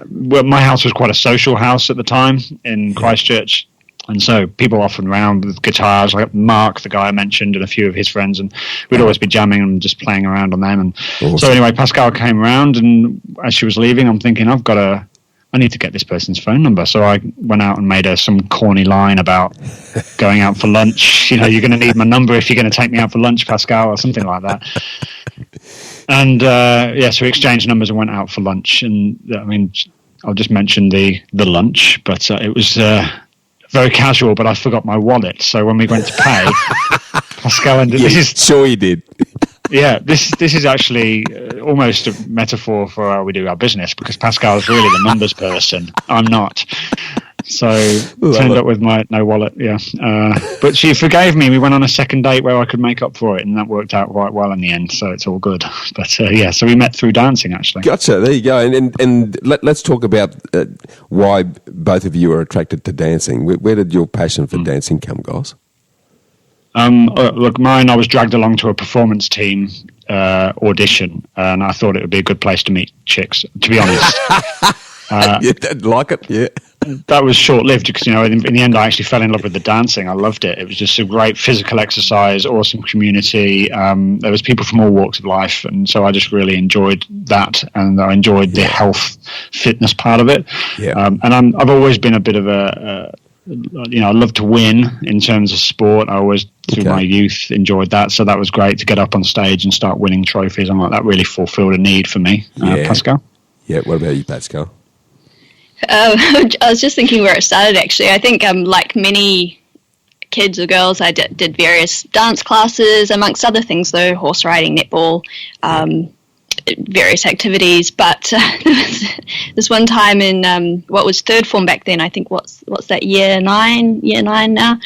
My house was quite a social house at the time in Christchurch, and so people often around with guitars, like Mark, the guy I mentioned, and a few of his friends, and we'd always be jamming and just playing around on them. And awesome. So anyway, Pascale came around, and as she was leaving, I'm thinking, I need to get this person's phone number. So I went out and made her some corny line about going out for lunch. You know, you're going to need my number if you're going to take me out for lunch, Pascale, or something like that. And so we exchanged numbers and went out for lunch. And I mean, I'll just mention the lunch, but it was very casual. But I forgot my wallet, so when we went to pay, Pascale ended.
Sure you did.
Yeah, this is actually almost a metaphor for how we do our business, because Pascale is really the numbers person. I'm not. So turned up with no wallet, yeah. But she forgave me. We went on a second date where I could make up for it, and that worked out quite well in the end, so it's all good. But so we met through dancing, actually.
Gotcha, there you go. And let's talk about why both of you are attracted to dancing. Where did your passion for dancing come, guys?
Look, I was dragged along to a performance team audition, and I thought it would be a good place to meet chicks, to be honest.
You did like it, yeah.
That was short-lived because, in the end, I actually fell in love with the dancing. I loved it. It was just a great physical exercise, awesome community. There was people from all walks of life, and so I just really enjoyed that, and I enjoyed the health, fitness part of it. Yeah. And I've always been a bit of I love to win in terms of sport. I always, through my youth, enjoyed that. So that was great to get up on stage and start winning trophies. I'm like, that really fulfilled a need for me. Pascale?
Yeah, what about you, Pascale?
I was just thinking where it started, actually. I think, like many kids or girls, I did various dance classes, amongst other things, though, horse riding, netball, various activities. But there was this one time in what was third form back then, I think what's that, year nine now,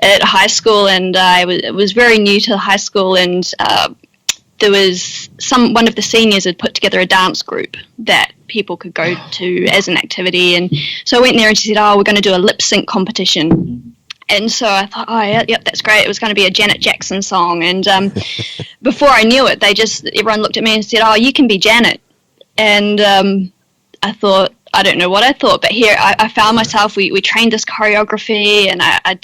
at high school, and I was very new to high school, and there was one of the seniors had put together a dance group that people could go to as an activity, and so I went there and she said, we're going to do a lip sync competition. And so I thought, yep, that's great. It was going to be a Janet Jackson song. And before I knew it, everyone looked at me and said, you can be Janet. And I thought, I don't know what I thought, but here I found myself. We trained this choreography, and I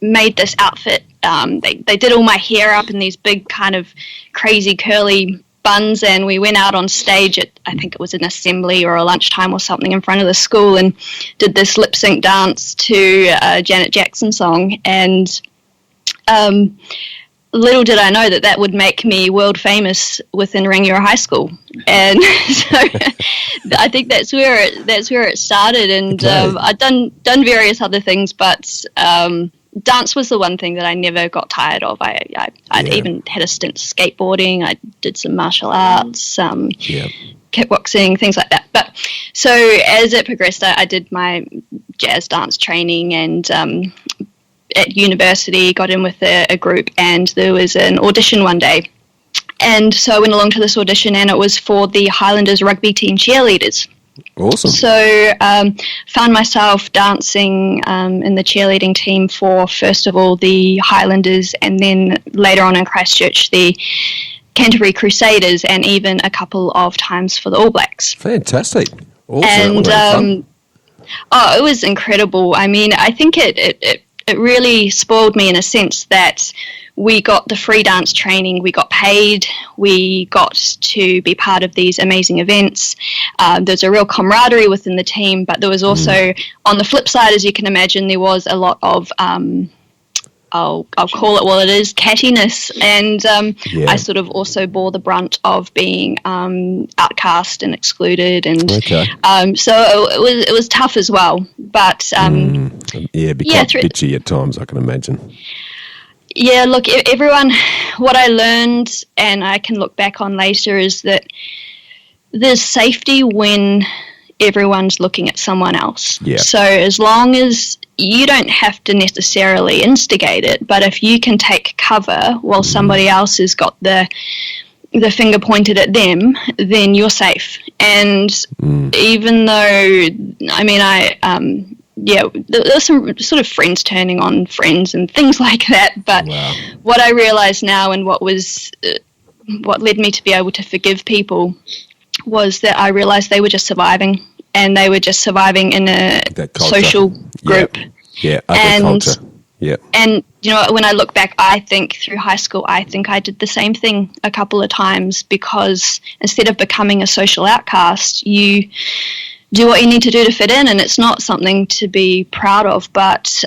made this outfit. They did all my hair up in these big kind of crazy curly buns, and we went out on stage at, I think it was an assembly or a lunchtime or something, in front of the school, and did this lip sync dance to a Janet Jackson song. And little did I know that would make me world famous within Rangiora High School. And so I think that's where it started. And I'd done various other things, but dance was the one thing that I never got tired of. I'd even had a stint skateboarding. I did some martial arts, kickboxing, things like that. But so as it progressed, I did my jazz dance training, and at university got in with a group, and there was an audition one day. And so I went along to this audition, and it was for the Highlanders rugby team cheerleaders.
Awesome.
So found myself dancing in the cheerleading team for, first of all, the Highlanders, and then later on in Christchurch, the Canterbury Crusaders, and even a couple of times for the All Blacks.
Fantastic. Awesome.
And it was incredible. I mean, I think it really spoiled me in a sense that we got the free dance training, we got paid, we got to be part of these amazing events. There's a real camaraderie within the team, but there was also, on the flip side, as you can imagine, there was a lot of, I'll call it what it is, cattiness. And I sort of also bore the brunt of being outcast and excluded. And so it was tough as well. But
it'd be quite bitchy at times, I can imagine.
Yeah, look, everyone, what I learned, and I can look back on later, is that there's safety when everyone's looking at someone else. Yeah. So as long as you don't have to necessarily instigate it, but if you can take cover while somebody else has got the finger pointed at them, then you're safe. And even though, I mean, there's some sort of friends turning on friends and things like that. But what I realize now, and what led me to be able to forgive people, was that I realized they were just surviving, and they were just surviving in a social group.
Culture. Yeah.
And, you know, when I look back, I think through high school, I think I did the same thing a couple of times, because instead of becoming a social outcast, you do what you need to do to fit in, and it's not something to be proud of. But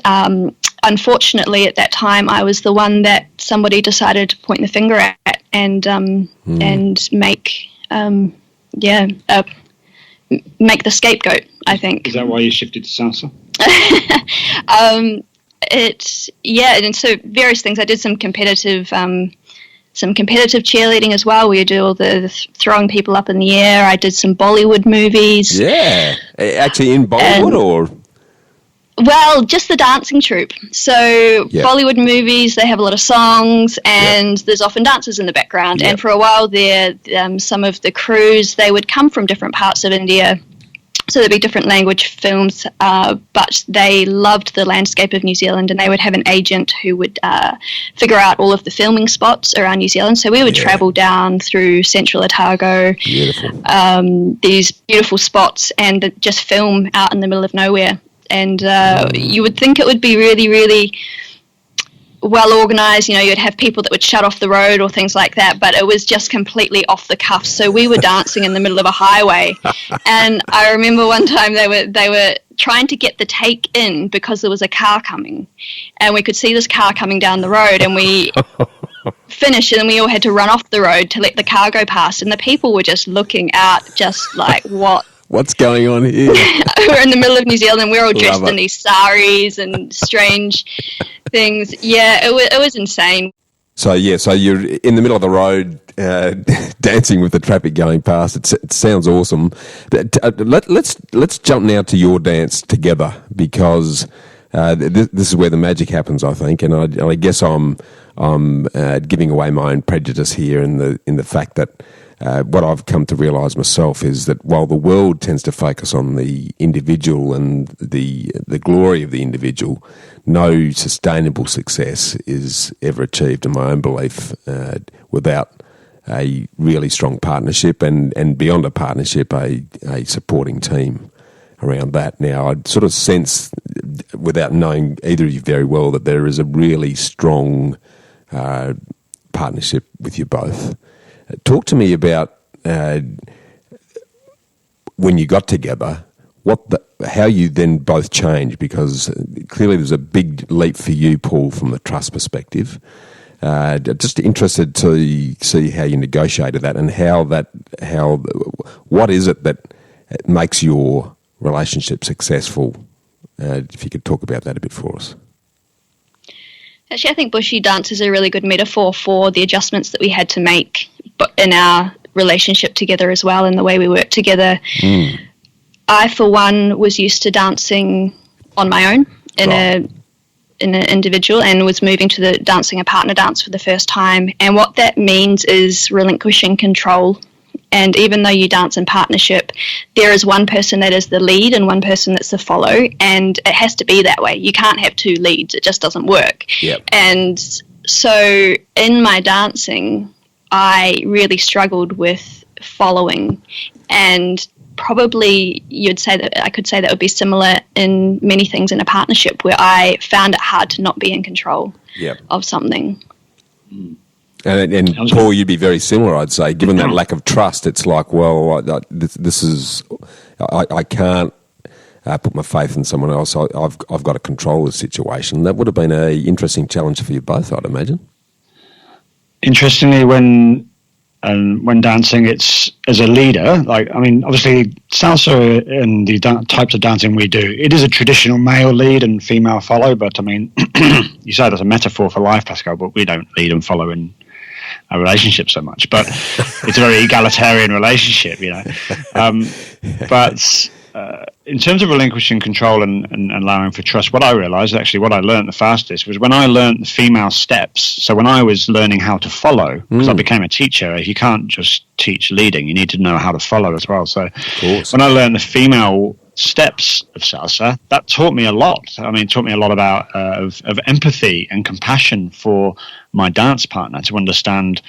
unfortunately, at that time, I was the one that somebody decided to point the finger at and make make the scapegoat, I think.
Is that why you shifted to salsa?
And so various things. I did some competitive cheerleading as well, where you do all the throwing people up in the air. I did some Bollywood movies.
Yeah, actually in Bollywood or?
Well, just the dancing troupe. So Bollywood movies, they have a lot of songs, and there's often dancers in the background. And for a while there, some of the crews, they would come from different parts of India. So there'd be different language films, but they loved the landscape of New Zealand, and they would have an agent who would figure out all of the filming spots around New Zealand. So we would travel down through central Otago, these beautiful spots, and just film out in the middle of nowhere. And you would think it would be really, really well organised. You know, you'd have people that would shut off the road or things like that, but it was just completely off the cuff. So we were dancing in the middle of a highway, and I remember one time they were trying to get the take in because there was a car coming, and we could see this car coming down the road, and we finished, and then we all had to run off the road to let the car go past, and the people were just looking out, just like, what's
going on here?
We're in the middle of New Zealand, and we're all dressed in these saris and strange things. Yeah, it was insane.
So you're in the middle of the road, dancing with the traffic going past. It sounds awesome. Let's jump now to your dance together, because this is where the magic happens, I think. And I guess I'm giving away my own prejudice here in the fact that. What I've come to realise myself is that while the world tends to focus on the individual and the glory of the individual, no sustainable success is ever achieved, in my own belief, without a really strong partnership and beyond a partnership, a supporting team around that. Now, I'd sort of sense, without knowing either of you very well, that there is a really strong partnership with you both. Talk to me about when you got together, how you then both changed, because clearly there's a big leap for you, Paul, from the trust perspective. Just interested to see how you negotiated that and what is it that makes your relationship successful? If you could talk about that a bit for us.
Actually, I think bushy dance is a really good metaphor for the adjustments that we had to make in our relationship together as well, and the way we work together. I, for one, was used to dancing on my own in an individual, and was moving to dancing a partner dance for the first time. And what that means is relinquishing control. And even though you dance in partnership, there is one person that is the lead and one person that's the follow, and it has to be that way. You can't have two leads. It just doesn't work.
Yep.
And so in my dancing, I really struggled with following, and probably I could say that would be similar in many things in a partnership, where I found it hard to not be in control of something.
And Paul, you'd be very similar, I'd say. Given that lack of trust, it's like, well, I can't put my faith in someone else. I've got to control the situation. That would have been an interesting challenge for you both, I'd imagine.
Interestingly, when dancing, it's as a leader, obviously salsa and the types of dancing we do, it is a traditional male lead and female follow, but you say that's a metaphor for life, Pascale, but we don't lead and follow in our relationship so much, but it's a very egalitarian relationship, but in terms of relinquishing control and allowing for trust, what I realized, actually what I learned the fastest, was when I learned the female steps. So when I was learning how to follow, because I became a teacher, you can't just teach leading, you need to know how to follow as well. So when I learned the female steps of salsa, that taught me a lot. It taught me a lot about of empathy and compassion for my dance partner, to understand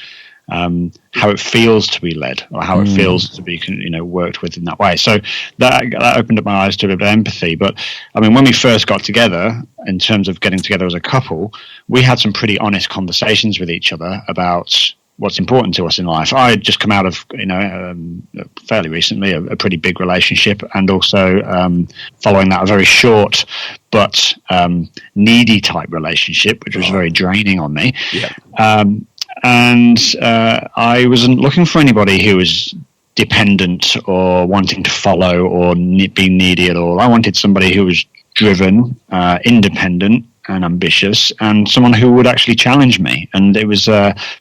how it feels to be led, or how it feels to be, worked with in that way. So that opened up my eyes to a bit of empathy. But when we first got together, in terms of getting together as a couple, we had some pretty honest conversations with each other about what's important to us in life. I had just come out of, fairly recently, a pretty big relationship, and also following that, a very short but needy type relationship, which was very draining on me.
Yeah.
And I wasn't looking for anybody who was dependent or wanting to follow or being needy at all. I wanted somebody who was driven, independent and ambitious, and someone who would actually challenge me. And it was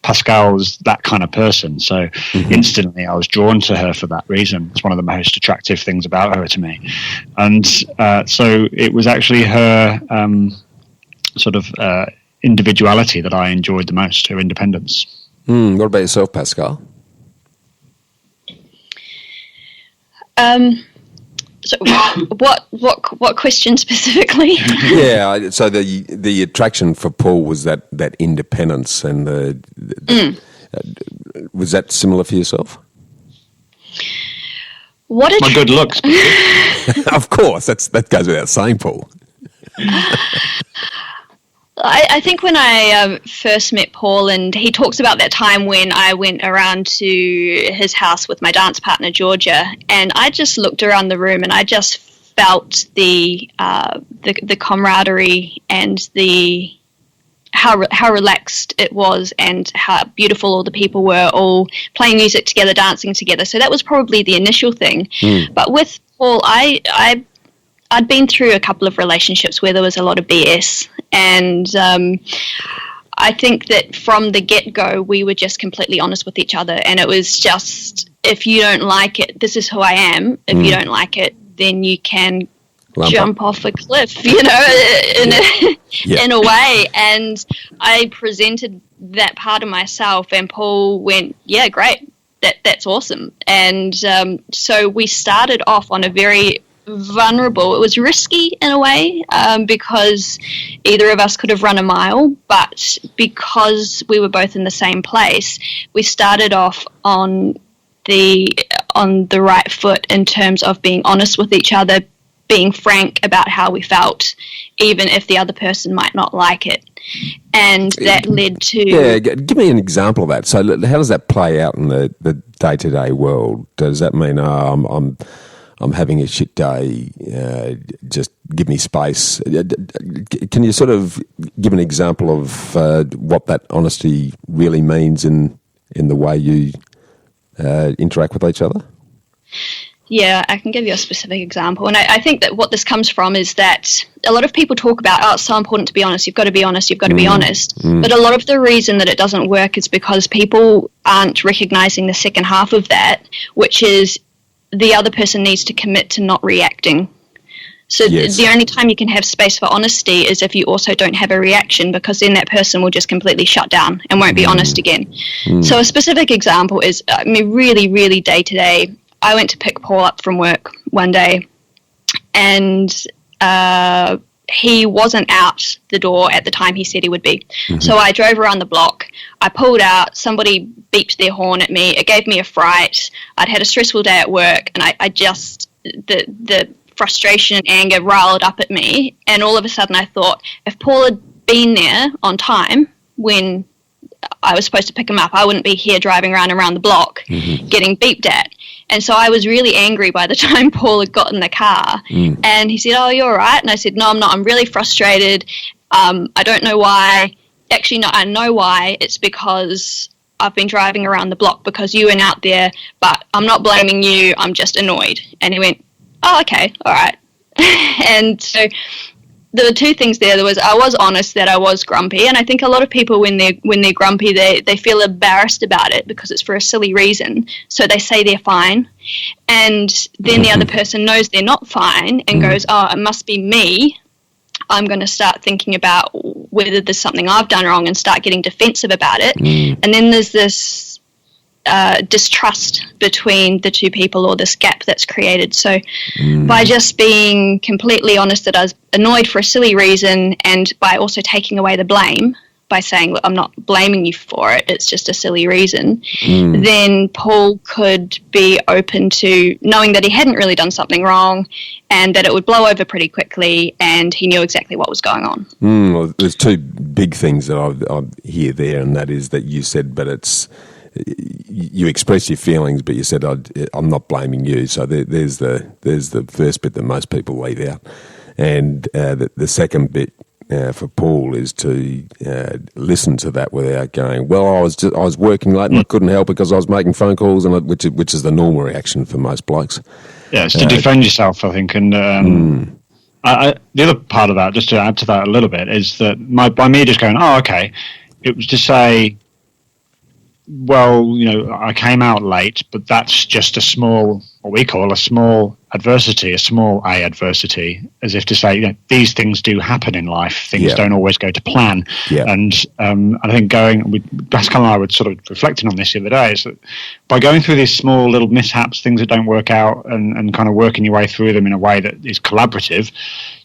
Pascale was that kind of person. So instantly I was drawn to her for that reason. It's one of the most attractive things about her to me. And so it was actually her individuality that I enjoyed the most, her independence.
What about yourself, Pascale?
So what question specifically?
Yeah, so the attraction for Paul was that independence, and was that similar for yourself?
My good looks.
Of course, that goes without saying, Paul.
I think when I first met Paul, and he talks about that time when I went around to his house with my dance partner, Georgia, and I just looked around the room and I just felt the camaraderie and how relaxed it was, and how beautiful all the people were, all playing music together, dancing together. So that was probably the initial thing. But with Paul, I'd been through a couple of relationships where there was a lot of BS, and I think that from the get-go we were just completely honest with each other, and it was just, if you don't like it, this is who I am. If you don't like it, then you can jump off a cliff, in a way. And I presented that part of myself, and Paul went, yeah, great, that's awesome. And so we started off on a very vulnerable. It was risky in a way, because either of us could have run a mile, but because we were both in the same place, we started off on the right foot in terms of being honest with each other, being frank about how we felt, even if the other person might not like it. And that led to...
Yeah, give me an example of that. So how does that play out in the day-to-day world? Does that mean, I'm having a shit day, just give me space? Can you sort of give an example of what that honesty really means in the way you interact with each other?
Yeah, I can give you a specific example. And I think that what this comes from is that a lot of people talk about, oh, it's so important to be honest, you've got to be honest, you've got to be honest. But a lot of the reason that it doesn't work is because people aren't recognizing the second half of that, which is the other person needs to commit to not reacting. So yes. The only time you can have space for honesty is if you also don't have a reaction, because then that person will just completely shut down and won't be honest again. So a specific example is, really, really day to day, I went to pick Paul up from work one day, and he wasn't out the door at the time he said he would be. So I drove around the block. I pulled out. Somebody beeped their horn at me. It gave me a fright. I'd had a stressful day at work, and I just, the frustration and anger riled up at me. And all of a sudden I thought, if Paul had been there on time when I was supposed to pick him up, I wouldn't be here driving around the block getting beeped at. And so I was really angry by the time Paul had got in the car. And he said, oh, you're all right? And I said, no, I'm not. I'm really frustrated. I don't know why. Actually, no, I know why. It's because I've been driving around the block because you went out there, but I'm not blaming you. I'm just annoyed. And he went, oh, okay, all right. And so there were two things there. I was honest that I was grumpy, and I think a lot of people when they're grumpy, they feel embarrassed about it because it's for a silly reason. So they say they're fine, and then the other person knows they're not fine and goes, "Oh, it must be me." I'm going to start thinking about whether there's something I've done wrong and start getting defensive about it. And then there's this distrust between the two people, or this gap that's created. So by just being completely honest that I was annoyed for a silly reason, and by also taking away the blame by saying, look, I'm not blaming you for it, it's just a silly reason, then Paul could be open to knowing that he hadn't really done something wrong and that it would blow over pretty quickly, and he knew exactly what was going on.
Well, there's two big things that I hear there, and that is that you said, but it's you express your feelings, but you said, I'm not blaming you. So there's the first bit that most people leave out. And the second bit for Paul is to listen to that without going, well, I was working late and I couldn't help because I was making phone calls, and which is the normal reaction for most blokes. Yeah,
it's to defend yourself, I think. And the other part of that, just to add to that a little bit, is that by me just going, oh, okay, it was to say, well, I came out late, but that's just a small, what we call a small adversity, a small A adversity, as if to say, these things do happen in life. Things don't always go to plan. And I think Pascale and I were sort of reflecting on this the other day, is that by going through these small little mishaps, things that don't work out, and kind of working your way through them in a way that is collaborative,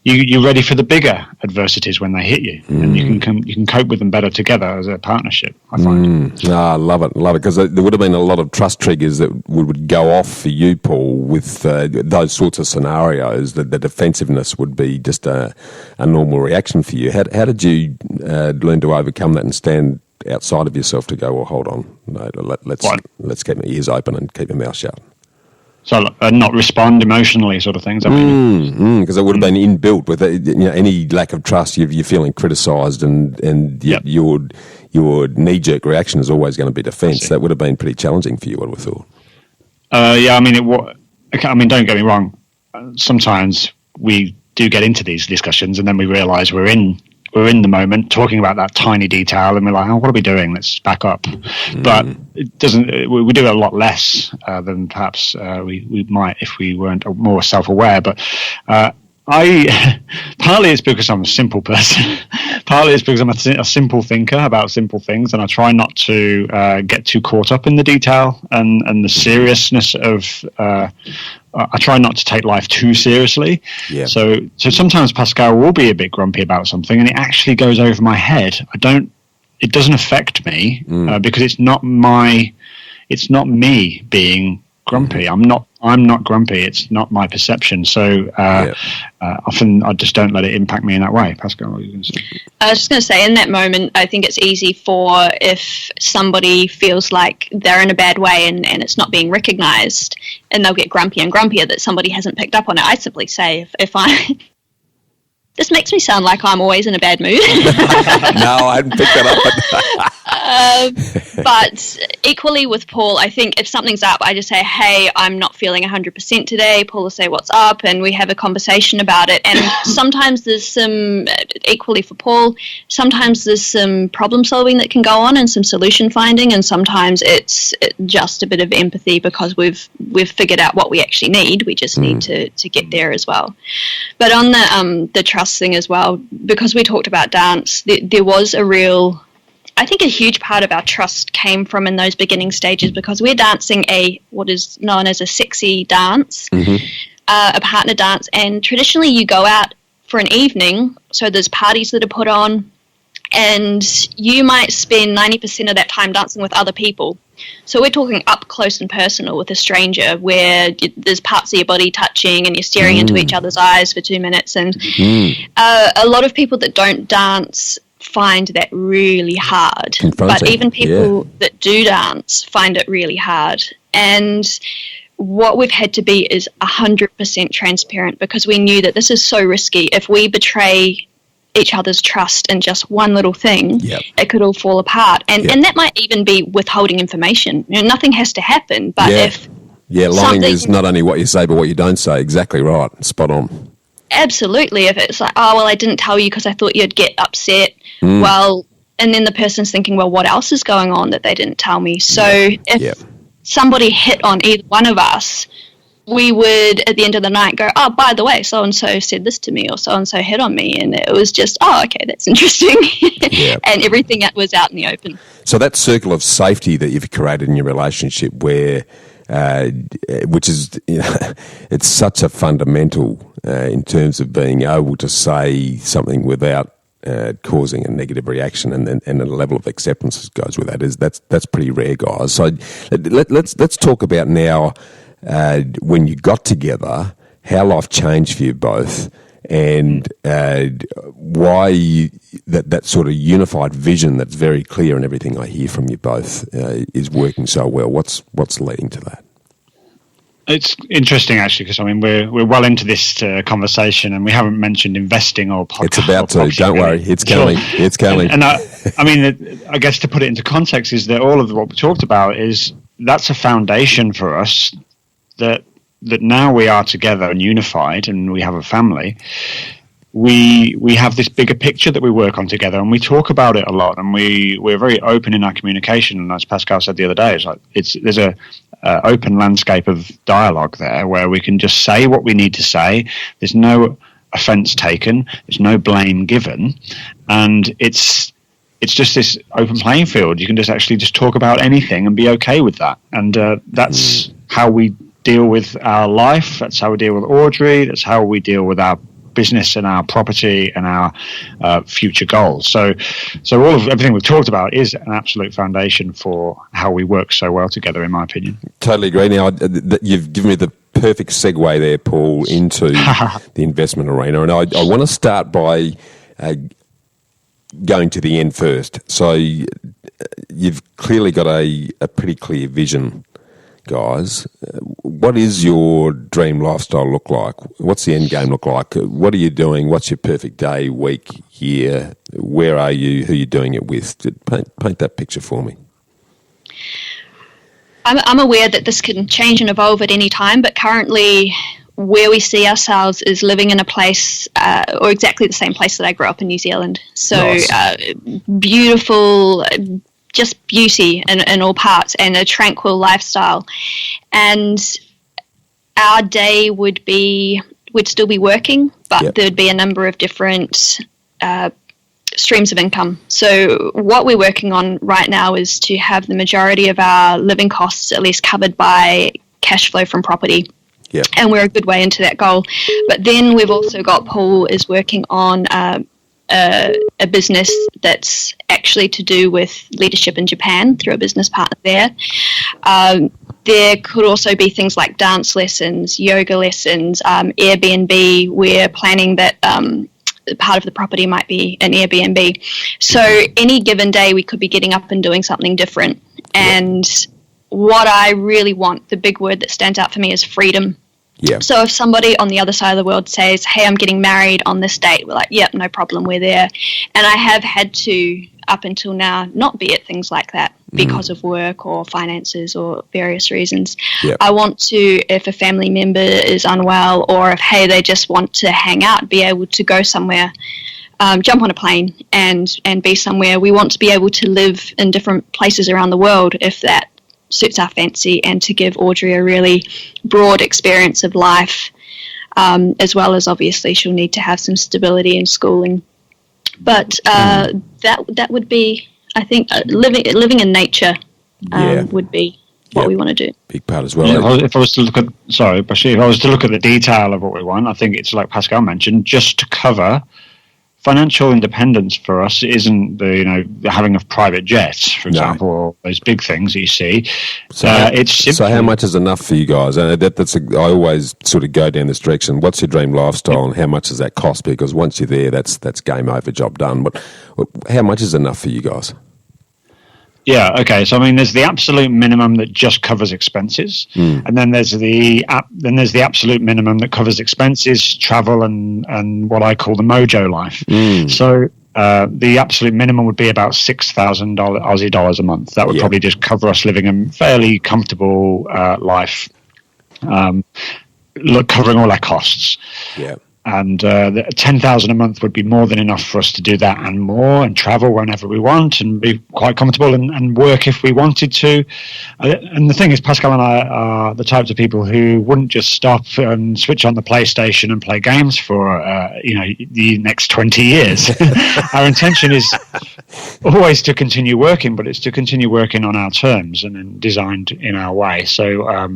you're ready for the bigger adversities when they hit you, and you can cope with them better together as a partnership, I find.
I love it, because there would have been a lot of trust triggers that would go off for you, Paul, with those sorts of scenarios. That the defensiveness would be just a normal reaction for you. How did you learn to overcome that and stand outside of yourself to go, well, hold on, no, let's keep my ears open and keep my mouth shut?
So not respond emotionally, sort of things.
Because it would have been inbuilt with any lack of trust. You're feeling criticised, and your knee-jerk reaction is always going to be defence. That would have been pretty challenging for you, I would have thought.
Don't get me wrong. Sometimes we do get into these discussions, and then we realise we're in the moment talking about that tiny detail, and we're like, oh, what are we doing? Let's back up. But it doesn't. We do it a lot less than perhaps we might if we weren't more self-aware. But partly it's because I'm a simple person. Partly it's because I'm a simple thinker about simple things, and I try not to get too caught up in the detail and the seriousness of I try not to take life too seriously.
Yeah.
So sometimes Pascale will be a bit grumpy about something, and it actually goes over my head. It doesn't affect me because it's not me being grumpy. I'm not grumpy. It's not my perception. So often I just don't let it impact me in that way. Pascale, what are you going to say?
I was just going to say, in that moment, I think it's easy for, if somebody feels like they're in a bad way and it's not being recognised, and they'll get grumpier and grumpier that somebody hasn't picked up on it. I simply say, if I... This makes me sound like I'm always in a bad mood.
No, I hadn't picked that
up. But equally with Paul, I think if something's up, I just say, hey, I'm not feeling 100% today. Paul will say, what's up? And we have a conversation about it. And sometimes there's some, equally for Paul, sometimes there's some problem solving that can go on and some solution finding. And sometimes it's just a bit of empathy because we've figured out what we actually need. We just need to get there as well. But on the trust thing as well, because we talked about dance, there was I think a huge part of our trust came from in those beginning stages, because we're dancing what is known as a sexy dance, a partner dance, and traditionally you go out for an evening, so there's parties that are put on, and you might spend 90% of that time dancing with other people. So we're talking up close and personal with a stranger, where there's parts of your body touching and you're staring into each other's eyes for 2 minutes. And a lot of people that don't dance find that really hard. But even people that do dance find it really hard. And what we've had to be is 100% transparent, because we knew that this is so risky. If we betray each other's trust in just one little thing, it could all fall apart. And that might even be withholding information. Nothing has to happen, but if
lying is not only what you say but what you don't say. Exactly right. Spot on.
Absolutely. If it's like, oh, well, I didn't tell you because I thought you'd get upset. Well, and then the person's thinking, well, what else is going on that they didn't tell me? So if somebody hit on either one of us, we would, at the end of the night, go, oh, by the way, so-and-so said this to me, or so-and-so hit on me. And it was just, oh, okay, that's interesting. And everything that was out in the open.
So that circle of safety that you've created in your relationship, where, which is, it's such a fundamental in terms of being able to say something without causing a negative reaction, and a level of acceptance that goes with that. That's pretty rare, guys. So let's talk about now, when you got together, how life changed for you both, and why that sort of unified vision that's very clear in everything I hear from you both is working so well. What's leading to that?
It's interesting, actually, because we're well into this conversation, and we haven't mentioned investing or podcast.
It's about to. Don't worry, it's coming. It's coming.
And I guess to put it into context, is that all of what we talked about that's a foundation for us. That now we are together and unified, and we have a family. We have this bigger picture that we work on together, and we talk about it a lot, and we're very open in our communication. And as Pascale said the other day, there's a open landscape of dialogue there, where we can just say what we need to say. There's no offence taken. There's no blame given, and it's just this open playing field. You can just talk about anything and be okay with that. And that's how we deal with our life. That's how we deal with Audrey. That's how we deal with our business and our property and our future goals. So all of everything we've talked about is an absolute foundation for how we work so well together, in my opinion.
Totally agree. Now, you've given me the perfect segue there, Paul, into the investment arena. And I want to start by going to the end first. So you've clearly got a pretty clear vision, guys. What is your dream lifestyle look like? What's the end game look like? What are you doing? What's your perfect day, week, year? Where are you? Who are you doing it with? Paint that picture for me.
I'm aware that this can change and evolve at any time, but currently where we see ourselves is living in a place, or exactly the same place that I grew up in New Zealand. So nice. Beautiful, just beauty in all parts, and a tranquil lifestyle. And our day we'd still be working, but there'd be a number of different streams of income. So what we're working on right now is to have the majority of our living costs at least covered by cash flow from property.
Yeah.
And we're a good way into that goal. But then we've also got Paul is working on a business that's actually to do with leadership in Japan through a business partner there. There could also be things like dance lessons, yoga lessons, Airbnb. We're planning that part of the property might be an Airbnb. So any given day we could be getting up and doing something different. And what I really want, the big word that stands out for me is freedom.
Yeah.
So if somebody on the other side of the world says, hey, I'm getting married on this date, we're like, yep, no problem, we're there. And I have had to, up until now, not be at things like that because of work or finances or various reasons.
Yep.
I want to, if a family member is unwell or if, hey, they just want to hang out, be able to go somewhere, jump on a plane and be somewhere. We want to be able to live in different places around the world if that suits our fancy, and to give Audrey a really broad experience of life, as well as obviously she'll need to have some stability in schooling. But that would be, I think, living in nature would be what we want to do.
Big part as well.
Yeah, if I was to look at, sorry, Bashir, if I was to look at the detail of what we want, I think it's like Pascal mentioned, just to cover financial independence for us isn't the having of private jets, for example, or those big things that you see.
So,
it's simply,
so how much is enough for you guys? And I always sort of go down this direction. What's your dream lifestyle, and how much does that cost? Because once you're there, that's game over, job done. But how much is enough for you guys?
Yeah, okay. So I mean, there's the absolute minimum that just covers expenses, and then there's the absolute minimum that covers expenses, travel, and what I call the mojo life. So the absolute minimum would be about $6,000 Aussie dollars a month. That would probably just cover us living a fairly comfortable life, covering all our costs.
Yeah.
And the 10,000 a month would be more than enough for us to do that and more, and travel whenever we want, and be quite comfortable, and work if we wanted to. And the thing is, Pascal and I are the types of people who wouldn't just stop and switch on the PlayStation and play games for the next 20 years. Our intention is always to continue working, but it's to continue working on our terms and designed in our way. So I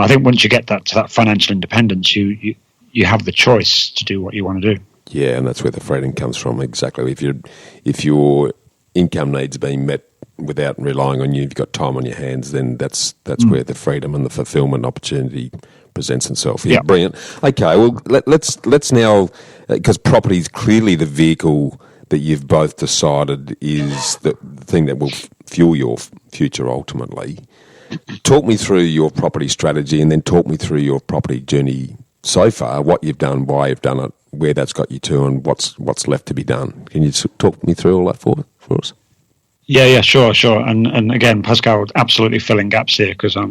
think once you get to that financial independence, you have the choice to do what you want to do.
Yeah, and that's where the freedom comes from. Exactly. If your income needs being met without relying on you, you've got time on your hands, then that's where the freedom and the fulfilment opportunity presents itself. Yeah, brilliant. Okay, well, let's now, because property is clearly the vehicle that you've both decided is the thing that will fuel your future ultimately. Talk me through your property strategy, and then talk me through your property journey so far, what you've done, why you've done it, where that's got you to, and what's left to be done. Can you talk me through all that for us? Yeah,
sure. And again, Pascal, absolutely filling gaps here, because I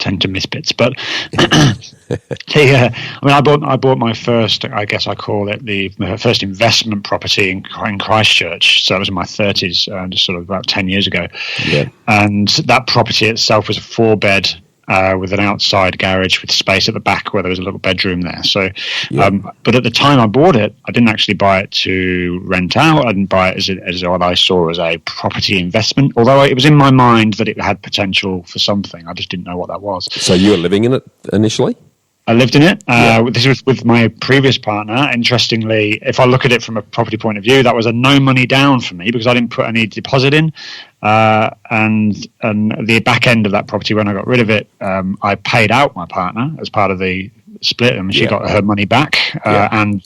tend to miss bits. But I bought my first, I guess I call it the first investment property in Christchurch. So that was in my 30s, just sort of about 10 years ago.
Yeah.
And that property itself was a 4-bed. With an outside garage with space at the back where there was a little bedroom there. So, but at the time I bought it, I didn't actually buy it to rent out. I didn't buy it as what I saw as a property investment, although it was in my mind that it had potential for something. I just didn't know what that was.
So you were living in it initially?
I lived in it. This was with my previous partner. Interestingly, if I look at it from a property point of view, that was a no money down for me because I didn't put any deposit in. And the back end of that property, when I got rid of it, I paid out my partner as part of the split, and she got her money back and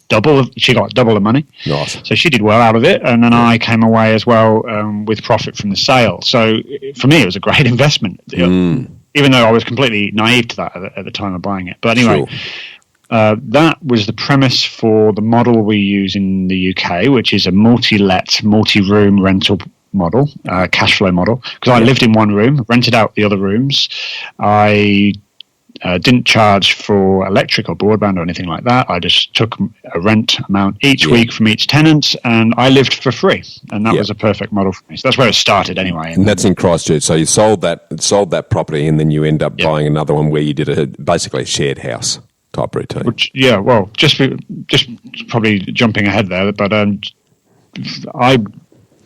she got double the money.
Nice.
So she did well out of it, and then I came away as well with profit from the sale. So for me, it was a great investment. Even though I was completely naive to that at the time of buying it. But anyway, that was the premise for the model we use in the UK, which is a multi-let, multi-room rental model, cash flow model. Because I lived in one room, rented out the other rooms. I didn't charge for electric or broadband or anything like that. I just took a rent amount each week from each tenant, and I lived for free. And that was a perfect model for me. So that's where it started anyway.
And that's in Christchurch. So you sold that property, and then you end up buying another one where you did basically a shared house type routine.
Just probably jumping ahead there, but I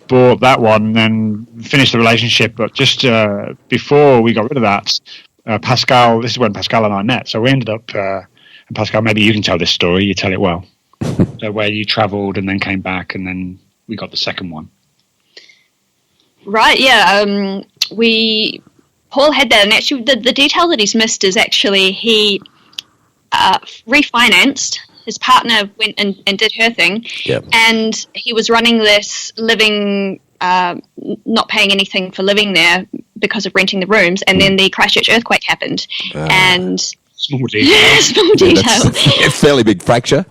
bought that one and then finished the relationship. But just before we got rid of that, Pascale, this is when Pascale and I met. So we ended up, and Pascale, maybe you can tell this story. You tell it well. So where you travelled and then came back, and then we got the second one.
Right, yeah. Paul had that, and actually the detail that he's missed is actually he refinanced. His partner went and did her thing, and he was running this living, not paying anything for living there because of renting the rooms, and then the Christchurch earthquake happened, and
small detail.
Small detail.
A fairly big fracture.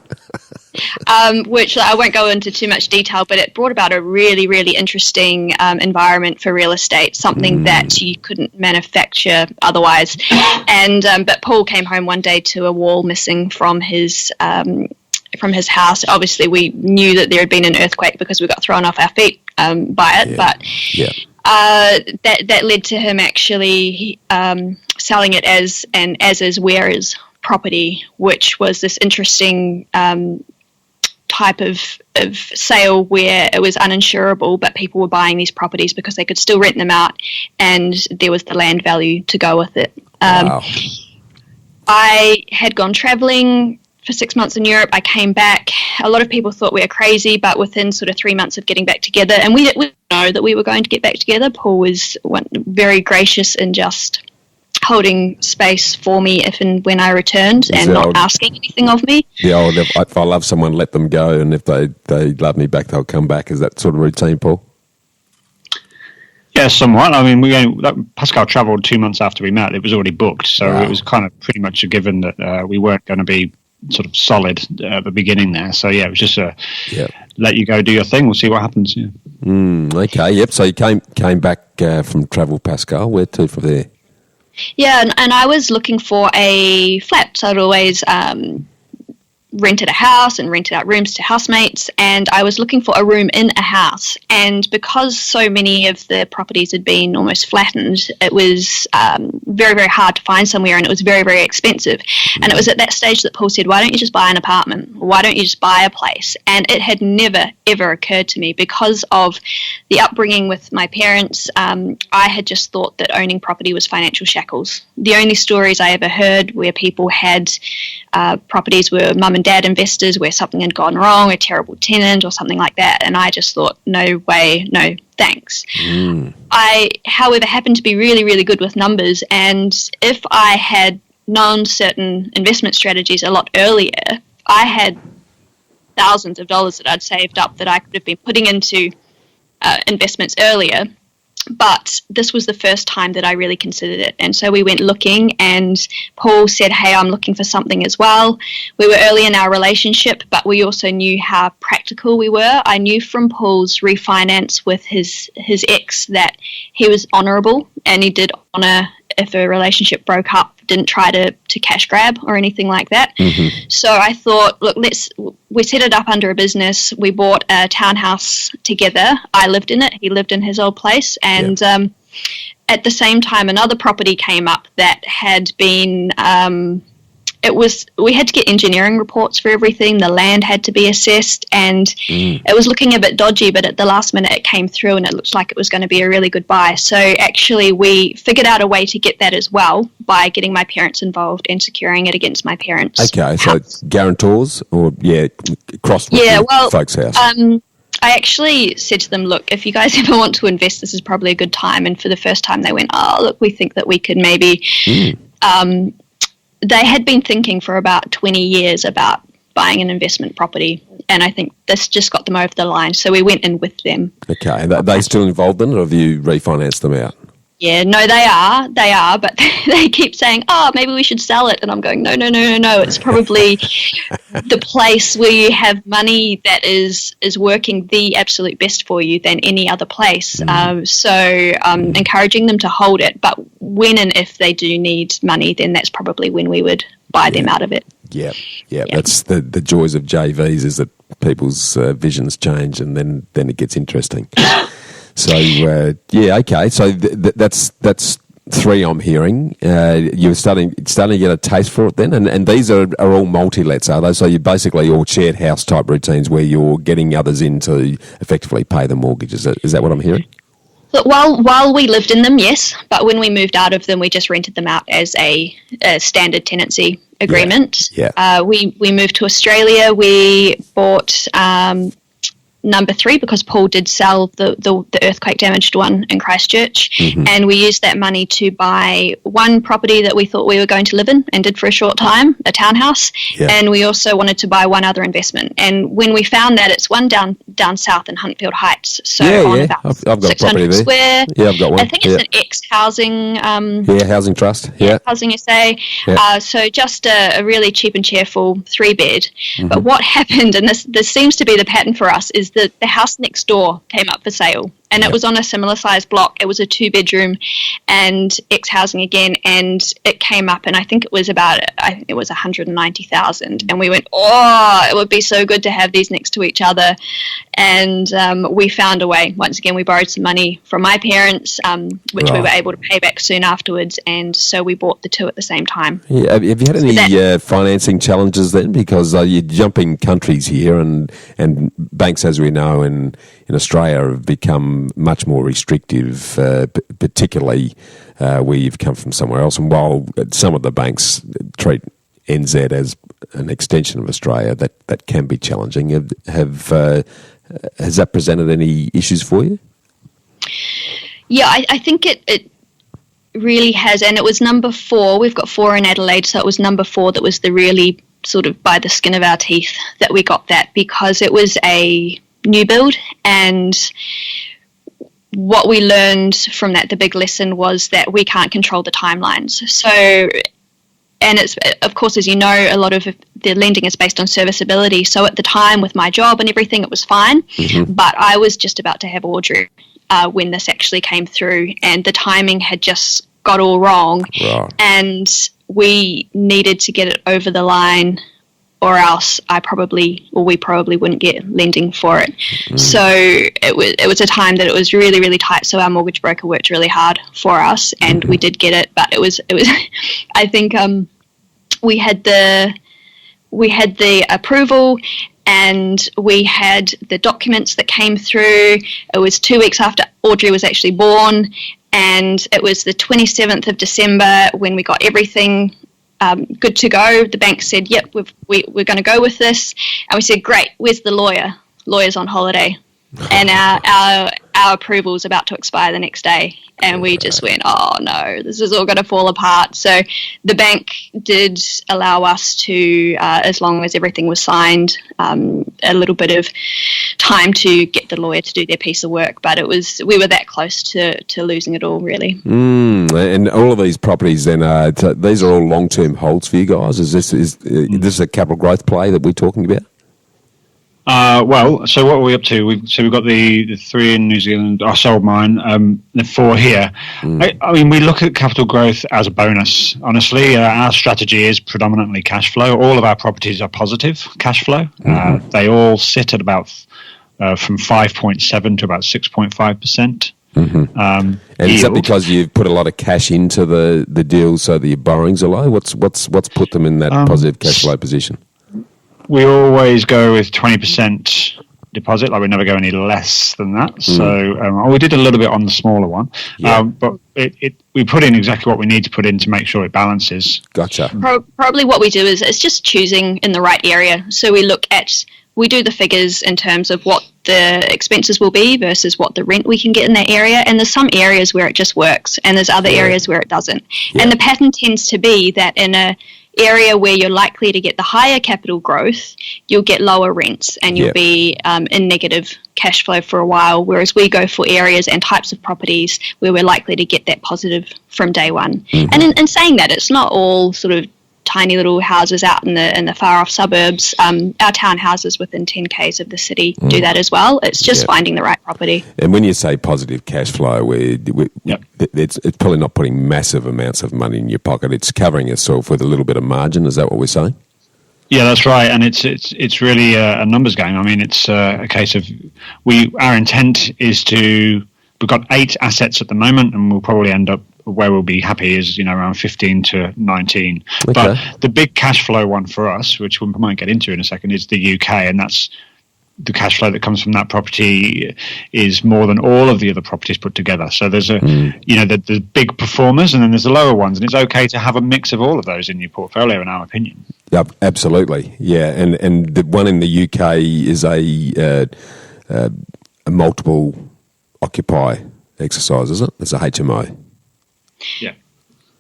Which I won't go into too much detail, but it brought about a really, really interesting environment for real estate, something that you couldn't manufacture otherwise. And but Paul came home one day to a wall missing from his house. Obviously, we knew that there had been an earthquake because we got thrown off our feet by it, but that led to him actually selling it as an as-is, where-is property, which was this interesting type of sale where it was uninsurable, but people were buying these properties because they could still rent them out, and there was the land value to go with it.
Wow.
I had gone travelling for 6 months in Europe. I came back. A lot of people thought we were crazy, but within sort of 3 months of getting back together, and we didn't know that we were going to get back together, Paul was very gracious in just holding space for me if and when I returned, and not asking anything of me.
The old, if I love someone, let them go, and if they love me back, they'll come back. Is that sort of routine, Paul?
Yeah, somewhat. I mean, Pascale travelled 2 months after we met. It was already booked, so it was kind of pretty much a given that we weren't going to be sort of solid at the beginning there. So yeah, it was just let you go do your thing. We'll see what happens. Yeah.
Okay. Yep. So you came back from travel, Pascale. Where to from there?
Yeah, and I was looking for a flat, so I'd always rented a house and rented out rooms to housemates, and I was looking for a room in a house. And because so many of the properties had been almost flattened, it was very, very hard to find somewhere, and it was very, very expensive. And it was at that stage that Paul said, why don't you just buy an apartment? Why don't you just buy a place? And it had never, ever occurred to me because of the upbringing with my parents. I had just thought that owning property was financial shackles. The only stories I ever heard where people had properties were mum and dad investors where something had gone wrong, a terrible tenant or something like that, and I just thought, no way, no thanks. I, however, happened to be really, really good with numbers, and if I had known certain investment strategies a lot earlier, I had thousands of dollars that I'd saved up that I could have been putting into investments earlier. But this was the first time that I really considered it. And so we went looking, and Paul said, hey, I'm looking for something as well. We were early in our relationship, but we also knew how practical we were. I knew from Paul's refinance with his ex that he was honourable, and he did honour if a relationship broke up, didn't try to cash grab or anything like that. So I thought, look, we set it up under a business. We bought a townhouse together. I lived in it. He lived in his old place. And at the same time, another property came up that had been... we had to get engineering reports for everything. The land had to be assessed, and it was looking a bit dodgy, but at the last minute it came through and it looked like it was going to be a really good buy. So actually we figured out a way to get that as well by getting my parents involved and securing it against my parents'
Okay,
house.
So guarantors or, crossed with the folks' house?
I actually said to them, look, if you guys ever want to invest, this is probably a good time. And for the first time they went, oh, look, we think that we could maybe... They had been thinking for about 20 years about buying an investment property, and I think this just got them over the line, so we went in with them. Okay,
and are they still involved in it, or have you refinanced them out?
Yeah, no, they are, but they keep saying, oh, maybe we should sell it, and I'm going, no, it's probably the place where you have money that is working the absolute best for you than any other place. So encouraging them to hold it, but when and if they do need money, then that's probably when we would buy them out of it. Yeah.
That's the joys of JVs, is that people's visions change, and then it gets interesting. So okay. So that's three I'm hearing. You're starting to get a taste for it then, and these are all multi-lets, are they? So you're basically all shared house type routines where you're getting others in to effectively pay the mortgage. Is that what I'm hearing?
But while we lived in them, yes, but when we moved out of them, we just rented them out as a standard tenancy agreement.
Yeah.
We moved to Australia. We bought number 3 because Paul did sell the earthquake damaged one in Christchurch, and we used that money to buy one property that we thought we were going to live in and did for a short time, a townhouse, and we also wanted to buy one other investment. And when we found that, it's one down south in Huntfield Heights, so about
I've got
600 square.
Yeah, I've got one.
I think it's an ex-housing
housing trust.
Housing SA. So just a really cheap and cheerful 3-bed. But what happened, and this seems to be the pattern for us, is that the house next door came up for sale, and it was on a similar size block. It was a 2-bedroom and ex-housing again, and it came up, and I think it was 190,000, and we went, it would be so good to have these next to each other. And we found a way. Once again, we borrowed some money from my parents, which we were able to pay back soon afterwards, and so we bought the 2 at the same time.
Have you had any financing challenges then? Because you're jumping countries here, and banks, as we know, in Australia have become much more restrictive, particularly where you've come from somewhere else. And while some of the banks treat NZ as an extension of Australia, that can be challenging. Has that presented any issues for you?
Yeah, I think it really has, and it was number 4. We've got 4 in Adelaide, so it was number 4 that was the really sort of by the skin of our teeth that we got that, because it was a new build, and what we learned from that, the big lesson, was that we can't control the timelines. So, and it's, of course, as you know, a lot of the lending is based on serviceability. So at the time with my job and everything, it was fine, but I was just about to have Audrey when this actually came through, and the timing had just got all wrong, and we needed to get it over the line, or else we probably wouldn't get lending for it. So it was a time that it was really, really tight. So our mortgage broker worked really hard for us, and we did get it. But it was I think we had the approval, and we had the documents that came through. It was 2 weeks after Audrey was actually born, and it was the 27th of December when we got everything good to go. The bank said, yep, we're going to go with this. And we said, great, where's the lawyer? Lawyer's on holiday. And our approval was about to expire the next day. And we just went, oh no, this is all going to fall apart. So the bank did allow us to, as long as everything was signed, a little bit of time to get the lawyer to do their piece of work. But we were that close to losing it all, really.
And all of these properties then, these are all long-term holds for you guys? Is this a capital growth play that we're talking about?
Well, so what are we up to? We've got the 3 in New Zealand. I sold mine. The 4 here. I mean, we look at capital growth as a bonus. Honestly, our strategy is predominantly cash flow. All of our properties are positive cash flow. They all sit at about from 5.7 to about 6.5%. And
is that because you've put a lot of cash into the deal, so that your borrowings are low? What's put them in that positive cash flow position?
We always go with 20% deposit. Like we never go any less than that. So we did a little bit on the smaller one, but we put in exactly what we need to put in to make sure it balances.
Gotcha.
Probably what we do is it's just choosing in the right area. So we do the figures in terms of what the expenses will be versus what the rent we can get in that area. And there's some areas where it just works, and there's other areas where it doesn't. And the pattern tends to be that in a area where you're likely to get the higher capital growth, you'll get lower rents, and you'll be in negative cash flow for a while, whereas we go for areas and types of properties where we're likely to get that positive from day one. And in saying that, it's not all sort of tiny little houses out in the far off suburbs. Our townhouses within 10 k's of the city do that as well. It's just finding the right property.
And when you say positive cash flow, it's probably not putting massive amounts of money in your pocket. It's covering yourself with a little bit of margin. Is that what we're saying?
Yeah, that's right. And it's really a numbers game. I mean, it's a case of our intent is we've got 8 assets at the moment, and we'll probably end up where we'll be happy is around 15 to 19. Okay. But the big cash flow one for us, which we might get into in a second, is the UK, and that's the cash flow that comes from that property is more than all of the other properties put together. So there's the big performers, and then there's the lower ones, and it's okay to have a mix of all of those in your portfolio, in our opinion.
Yep, absolutely. Yeah, and the one in the UK is a multiple occupy exercise, is it? It's a HMO.
Yeah.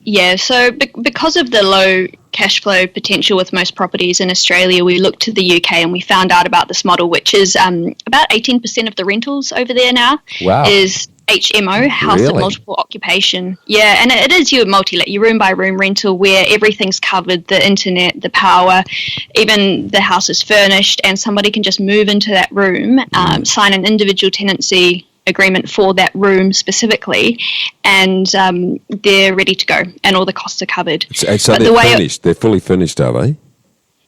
Yeah, so because of the low cash flow potential with most properties in Australia, we looked to the UK and we found out about this model, which is about 18% of the rentals over there now.
Wow.
Is HMO, house
Really?
of multiple occupation. Yeah, and it is your multi-let, your room-by-room rental where everything's covered, the internet, the power, even the house is furnished, and somebody can just move into that room, sign an individual tenancy agreement for that room specifically, and they're ready to go, and all the costs are covered.
So they're furnished. They're fully furnished, are they?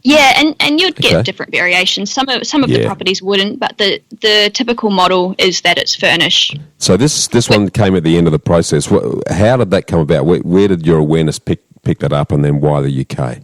Yeah, and you'd get different variations. Some of the properties wouldn't, but the typical model is that it's furnished.
So this one came at the end of the process. How did that come about? Where did your awareness pick that up, and then why the UK?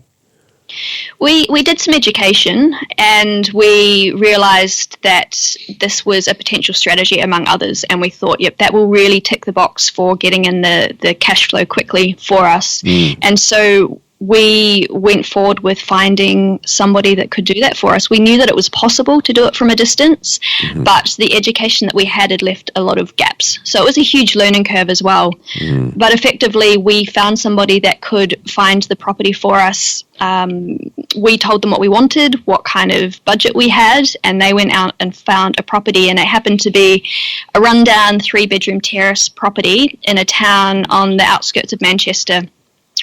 We did some education, and we realised that this was a potential strategy among others, and we thought, yep, that will really tick the box for getting in the cash flow quickly for us. And so we went forward with finding somebody that could do that for us. We knew that it was possible to do it from a distance, but the education that we had left a lot of gaps. So it was a huge learning curve as well. But effectively, we found somebody that could find the property for us. We told them what we wanted, what kind of budget we had, and they went out and found a property, and it happened to be a rundown 3-bedroom terrace property in a town on the outskirts of Manchester,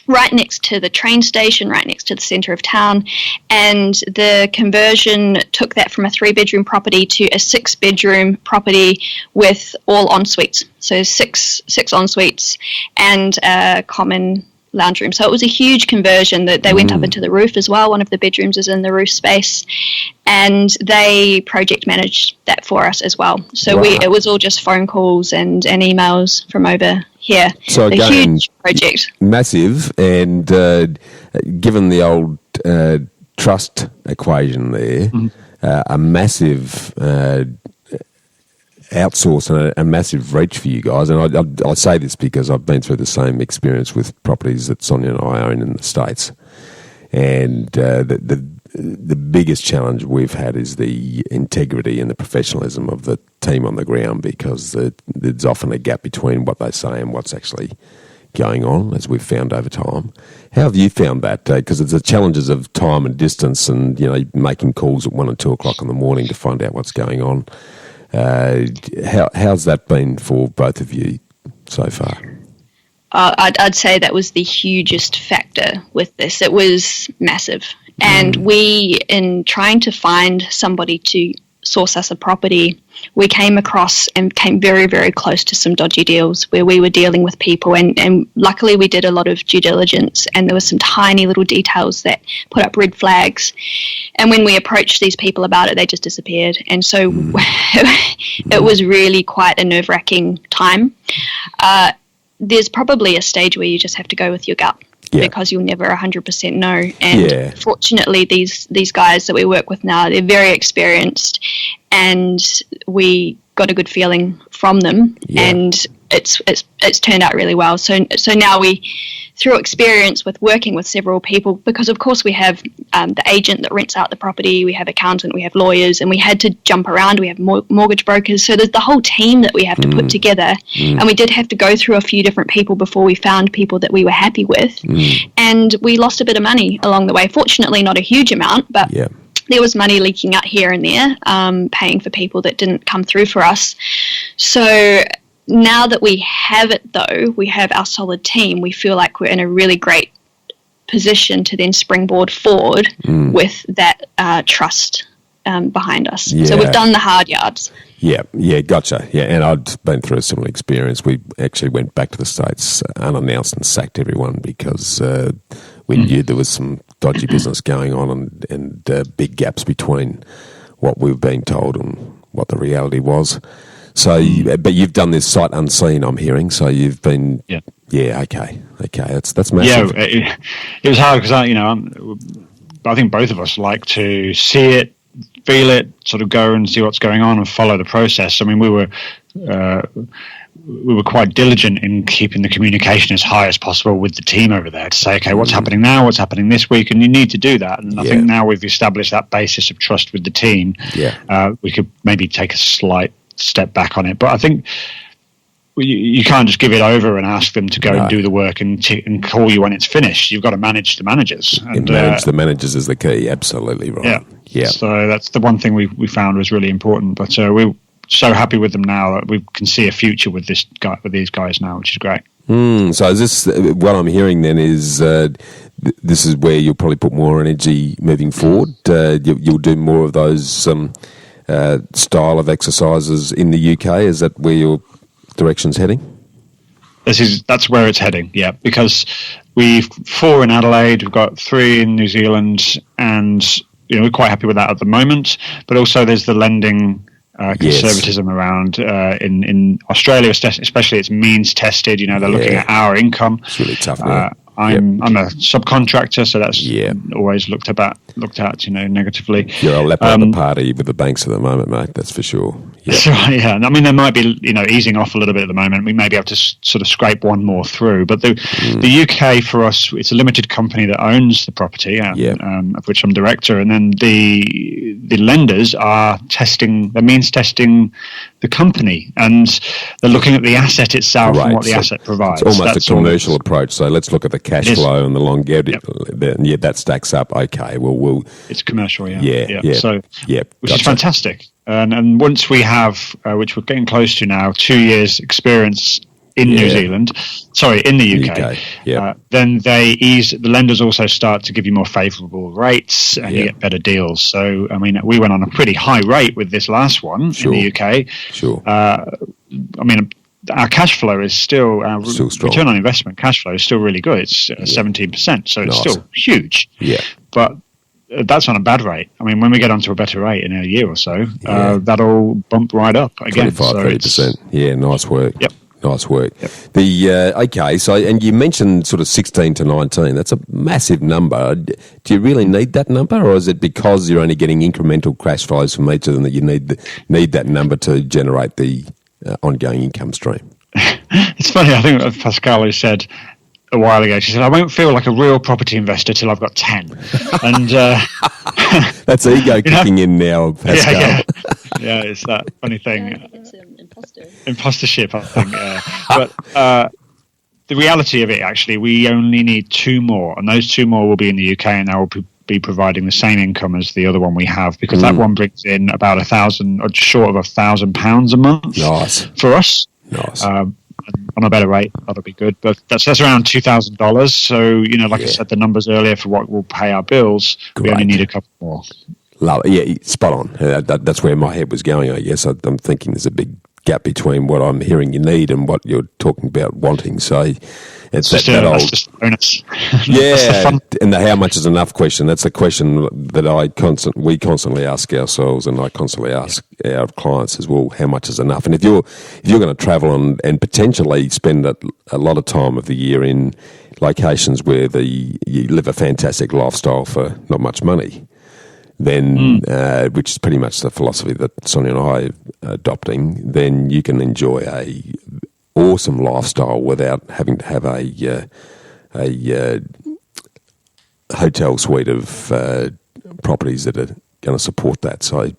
right next to the train station, right next to the centre of town. And the conversion took that from a 3-bedroom property to a 6-bedroom property with all en-suites. So six en-suites and a common lounge room. So it was a huge conversion that they went up into the roof as well. One of the bedrooms is in the roof space, and they project managed that for us as well. So it was all just phone calls and emails from over here. So a huge project.
Massive, and given the old trust equation there, a massive outsource and a massive reach for you guys. And I say this because I've been through the same experience with properties that Sonia and I own in the States. And the biggest challenge we've had is the integrity and the professionalism of the team on the ground, because there's often a gap between what they say and what's actually going on, as we've found over time. How have you found that? Because it's the challenges of time and distance, and making calls at 1 and 2 o'clock in the morning to find out what's going on. How's that been for both of you so far?
I'd say that was the hugest factor with this. It was massive. And we, in trying to find somebody to source us a property, we came across and came very, very close to some dodgy deals where we were dealing with people. And luckily we did a lot of due diligence, and there were some tiny little details that put up red flags. And when we approached these people about it, they just disappeared. And so it was really quite a nerve-wracking time. There's probably a stage where you just have to go with your gut. Yeah. Because you'll never 100% know. And fortunately, these guys that we work with now, they're very experienced, and we got a good feeling from them, and it's turned out really well. So now we, through experience with working with several people, because of course we have the agent that rents out the property, we have accountant, we have lawyers, and we had to jump around. We have mortgage brokers, so there's the whole team that we have to put together, and we did have to go through a few different people before we found people that we were happy with, and we lost a bit of money along the way. Fortunately, not a huge amount, but there was money leaking out here and there, paying for people that didn't come through for us. So now that we have it, though, we have our solid team, we feel like we're in a really great position to then springboard forward with that trust behind us. So we've done the hard yards.
Yeah, gotcha. Yeah, and I'd been through a similar experience. We actually went back to the States unannounced and sacked everyone because we knew there was some dodgy business going on, and big gaps between what we were being told and what the reality was. So, but you've done this sight unseen, I'm hearing. So you've been, okay, that's massive.
Yeah, it was hard because I think both of us like to see it feel it, sort of go and see what's going on and follow the process. I mean, we were quite diligent in keeping the communication as high as possible with the team over there to say, okay, what's happening now, what's happening this week, and you need to do that. And I think now we've established that basis of trust with the team. We could maybe take a slight step back on it, but I think you can't just give it over and ask them to go and do the work and call you when it's finished. You've got to manage the managers. And
manage the managers is the key. Absolutely right. Yeah. So
that's the one thing we found was really important. But we're so happy with them now that we can see a future with these guys now, which is great.
So is this what I'm hearing then is this is where you'll probably put more energy moving forward. You'll do more of those style of exercises in the UK. Is that where your direction's heading?
That's where it's heading, yeah, because we've 4 in Adelaide, we've got 3 in New Zealand, and we're quite happy with that at the moment. But also there's the lending conservatism around in Australia, especially. It's means tested. They're looking at our income.
It's really tough now.
I'm a subcontractor, so that's always looked at negatively.
You're a leper at the party with the banks at the moment, mate. That's for sure.
That's right. Yeah, I mean, they might be easing off a little bit at the moment. We may be able to sort of scrape one more through, but the UK for us, it's a limited company that owns the property, of which I'm director, and then the lenders are testing. That means testing the company, and they're looking at the asset itself and what the asset provides.
It's almost a commercial approach. So let's look at the cash flow and the longevity. Yep. That stacks up. Okay, well,
it's commercial.
So,
which is fantastic. And once we have, which we're getting close to now, 2 years experience in New Zealand, in the UK, then the lenders also start to give you more favourable rates and you get better deals. So, I mean, we went on a pretty high rate with this last one in the UK. I mean, our cash flow is still strong. Return on investment cash flow is still really good. It's 17%, so it's still huge. But that's on a bad rate. I mean, when we get onto a better rate in a year or so, that'll bump right up again.
25-30%. Yeah, nice work.
Yep.
Nice work. Yep. So and you mentioned sort of 16 to 19. That's a massive number. Do you really need that number, or is it because you're only getting incremental cash flows from each of them that you need that number to generate the ongoing income stream?
It's funny. I think Pascale said a while ago, she said, I won't feel like a real property investor till I've got 10. And
that's ego kicking in now, Pascale.
Yeah, it's that funny thing. It's impostership, I think. But the reality of it, actually, we only need 2 more, and those 2 more will be in the UK, and they will be providing the same income as the other one we have, because that one brings in about £1,000 or just short of £1,000 a month.
Nice
for us.
Nice.
On a better rate, that'll be good. But that's around $2,000. So, I said the numbers earlier for what will pay our bills, we only need a couple more.
Love it. Yeah, spot on. That's where my head was going, I guess. I'm thinking there's a big gap between what I'm hearing you need and what you're talking about wanting. So it's
that's just bonus.
Yeah, and the how much is enough question. That's a question that we constantly ask ourselves, and I constantly ask our clients as well. How much is enough? And if you're going to travel and potentially spend a lot of time of the year in locations where you live a fantastic lifestyle for not much money, then which is pretty much the philosophy that Sonia and I are adopting, then you can enjoy a awesome lifestyle without having to have a hotel suite of properties that are going to support that. So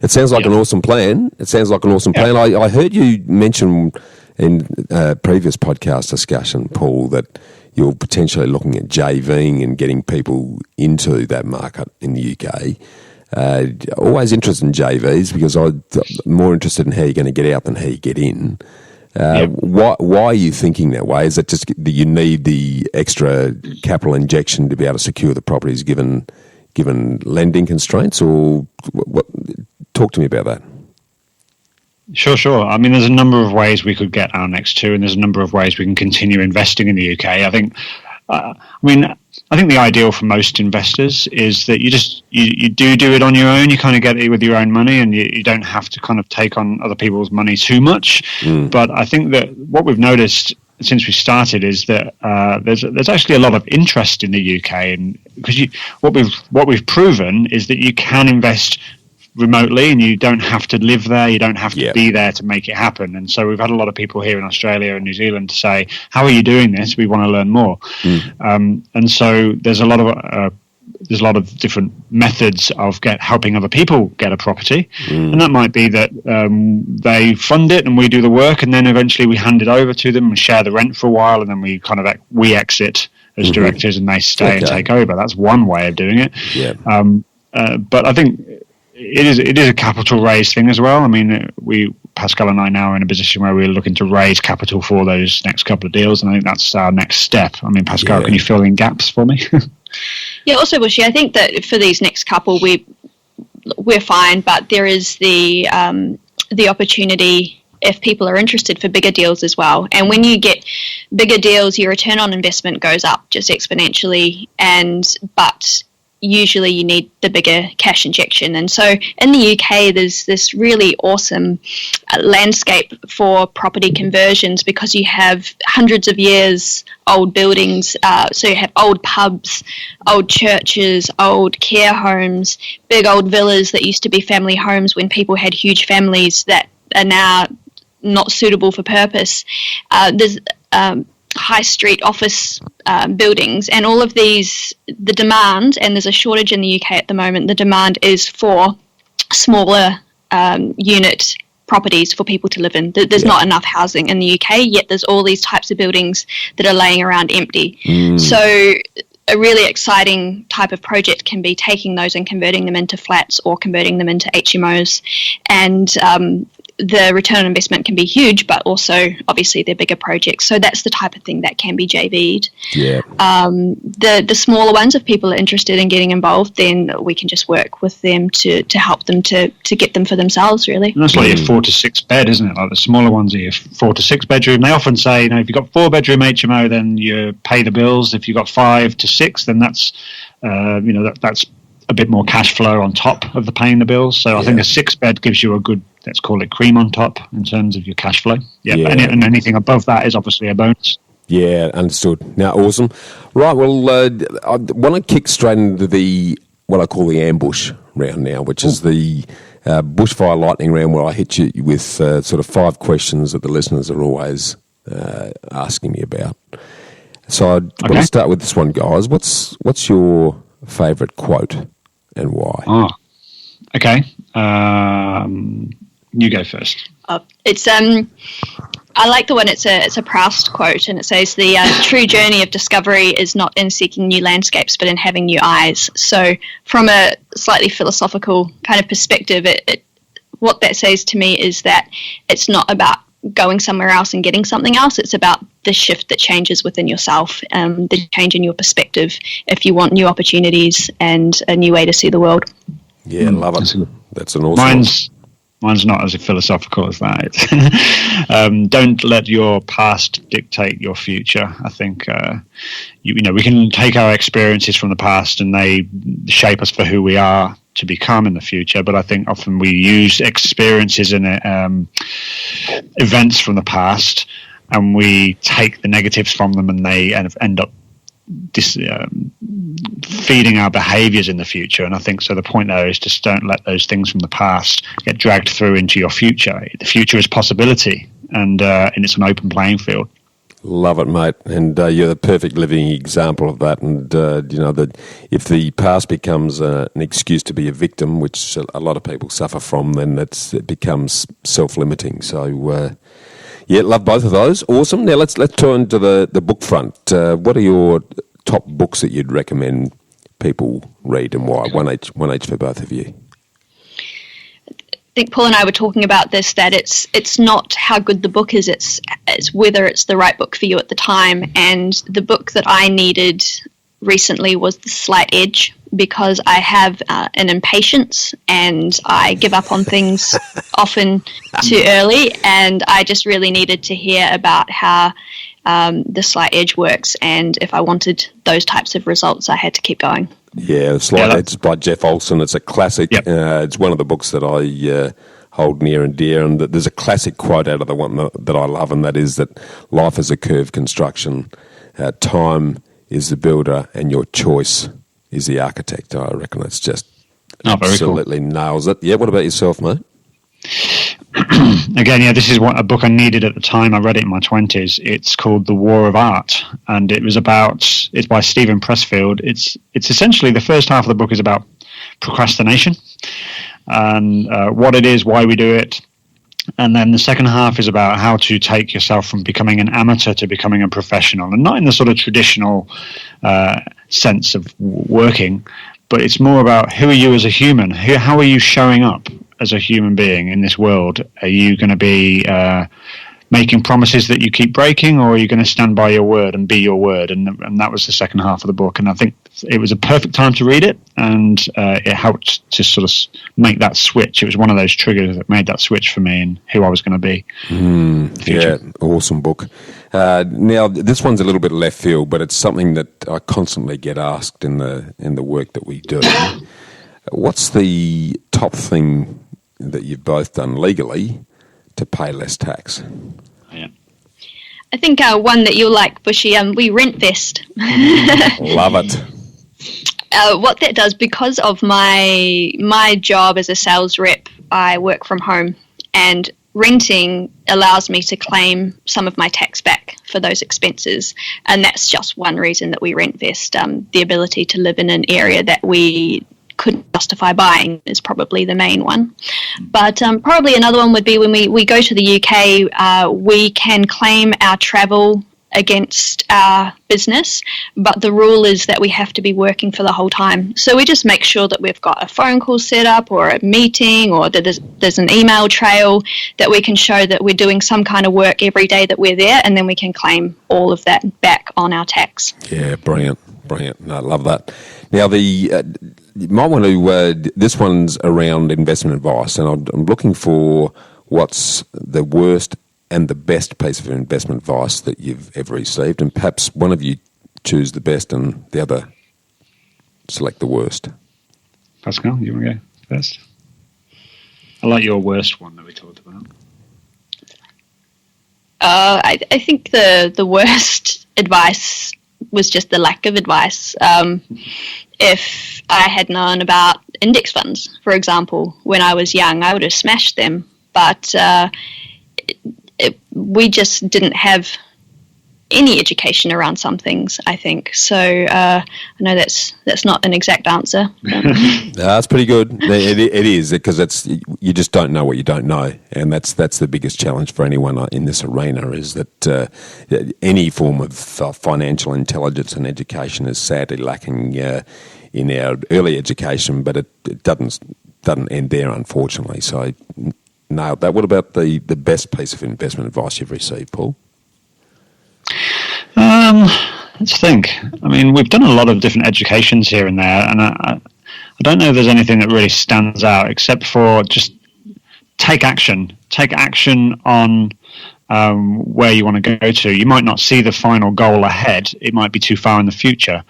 it sounds like an awesome plan. I heard you mention in a previous podcast discussion, Paul, that you're potentially looking at JVing and getting people into that market in the UK. Always interested in JVs because I'm more interested in how you're going to get out than how you get in. Why are you thinking that way? Is it just that you need the extra capital injection to be able to secure the properties given lending constraints, or what? Talk to me about that.
Sure. I mean, there's a number of ways we could get our next 2, and there's a number of ways we can continue investing in the UK. I think the ideal for most investors is that you do it on your own. You kind of get it with your own money, and you don't have to kind of take on other people's money too much. But I think that what we've noticed since we started is that there's actually a lot of interest in the UK, and because what we've proven is that you can invest remotely, and you don't have to live there, you don't have to be there to make it happen. And so we've had a lot of people here in Australia and New Zealand to say, how are you doing this? We want to learn more. And so there's a lot of different methods of helping other people get a property, and that might be that they fund it and we do the work, and then eventually we hand it over to them and share the rent for a while, and then we kind of exit as directors and they stay and take over. That's one way of doing it. But I think it is a capital raise thing as well. I mean, Pascale and I now are in a position where we're looking to raise capital for those next couple of deals, and I think that's our next step. I mean, Pascale, can you fill in gaps for me?
Yeah, also, Bushy, I think that for these next couple, we're fine, but there is the opportunity, if people are interested, for bigger deals as well. And when you get bigger deals, your return on investment goes up just exponentially, but usually you need the bigger cash injection. And so in the UK, there's this really awesome landscape for property conversions, because you have hundreds of years old buildings. So you have old pubs, old churches, old care homes, big old villas that used to be family homes when people had huge families that are now not suitable for purpose. There's high street office buildings, and all of these, the demand, and there's a shortage in the UK at the moment, the demand is for smaller unit properties for people to live in. There's not enough housing in the UK, yet there's all these types of buildings that are laying around empty. So a really exciting type of project can be taking those and converting them into flats or converting them into HMOs, and the return on investment can be huge, but also obviously they're bigger projects. So that's the type of thing that can be JV'd. The smaller ones, if people are interested in getting involved, then we can just work with them to help them to get them for themselves, really.
And that's like your 4 to 6 bed, isn't it? Like the smaller ones are your 4 to 6 bedroom. They often say, if you've got 4 bedroom HMO, then you pay the bills. If you've got 5 to 6, then that's that's a bit more cash flow on top of the paying the bills. So I think a 6 bed gives you a good, let's call it cream on top in terms of your cash flow. And anything above that is obviously a bonus.
Yeah, understood. Now, awesome. Right, well, I want to kick straight into what I call the ambush round now, which is the bushfire lightning round, where I hit you with sort of 5 questions that the listeners are always asking me about. So I want to start with this one, guys. What's your favourite quote and why?
Okay. You go first.
It's I like the one. It's a Proust quote, and it says, "The true journey of discovery is not in seeking new landscapes, but in having new eyes." So, from a slightly philosophical kind of perspective, what that says to me is that it's not about going somewhere else and getting something else. It's about the shift that changes within yourself, the change in your perspective, if you want new opportunities and a new way to see the world.
Yeah, love it. That's an awesome
Mine's not as philosophical as that. Don't let your past dictate your future. I think we can take our experiences from the past and they shape us for who we are to become in the future. But I think often we use experiences and events from the past, and we take the negatives from them, and they end up feeding our behaviours in the future. And I think so. The point there is just don't let those things from the past get dragged through into your future. The future is possibility, and it's an open playing field.
Love it, mate. And you're the perfect living example of that. And that if the past becomes an excuse to be a victim, which a lot of people suffer from, then it becomes self-limiting. So love both of those. Awesome. Now let's turn to the book front. What are your top books that you'd recommend people read, and why? One each for both of you.
I think Paul and I were talking about this, that it's not how good the book is, it's whether it's the right book for you at the time. And the book that I needed recently was The Slight Edge, because I have an impatience and I give up on things often too early, and I just really needed to hear about how the slight edge works, and if I wanted those types of results, I had to keep going.
Yeah, The Slight Edge by Jeff Olson. It's a classic. Yep. It's one of the books that I hold near and dear, and there's a classic quote out of the one that I love, and that is that life is a curved construction. Time is the builder, and your choice is the architect. I reckon it's just absolutely nails it. Yeah, what about yourself, mate?
Again, yeah, this is a book I needed at the time. I read it in my 20s. It's called The War of Art, and it's by Stephen Pressfield. It's essentially, the first half of the book is about procrastination and what it is, why we do it. And then the second half is about how to take yourself from becoming an amateur to becoming a professional, and not in the sort of traditional sense of working, but it's more about who are you as a human? How are you showing up as a human being in this world? Are you going to be making promises that you keep breaking, or are you going to stand by your word and be your word? And that was the second half of the book, and I think it was a perfect time to read it, and it helped to sort of make that switch. It was one of those triggers that made that switch for me and who I was going to be.
Yeah, awesome book. Now, this one's a little bit left field, but it's something that I constantly get asked in the work that we do. What's the top thing that you've both done legally to pay less tax?
Yeah.
I think one that you'll like, Bushy, we rent vest.
Love it.
What that does, because of my job as a sales rep, I work from home, and renting allows me to claim some of my tax back for those expenses, and that's just one reason that we rent vest. The ability to live in an area that we couldn't justify buying is probably the main one. But probably another one would be when we go to the UK, we can claim our travel against our business, but the rule is that we have to be working for the whole time. So we just make sure that we've got a phone call set up, or a meeting, or that there's an email trail that we can show that we're doing some kind of work every day that we're there, and then we can claim all of that back on our tax.
Yeah, brilliant. No, I love that. Now, you might want to, this one's around investment advice, and I'm looking for what's the worst and the best piece of investment advice that you've ever received, and perhaps one of you choose the best and the other select the worst.
Pascal, you want to go first? I like your worst one that we talked about.
I think the worst advice was just the lack of advice. If I had known about index funds, for example, when I was young, I would have smashed them, but we just didn't have any education around some things, I think. So I know that's not an exact answer.
That's pretty good. It is, because you just don't know what you don't know, and that's the biggest challenge for anyone in this arena, is that any form of financial intelligence and education is sadly lacking in our early education, but it doesn't end there, unfortunately. So nailed that. What about the best piece of investment advice you've received, Paul?
Let's think. I mean, we've done a lot of different educations here and there, and I don't know if there's anything that really stands out, except for just take action. Take action on where you want to go to. You might not see the final goal ahead. It might be too far in the future,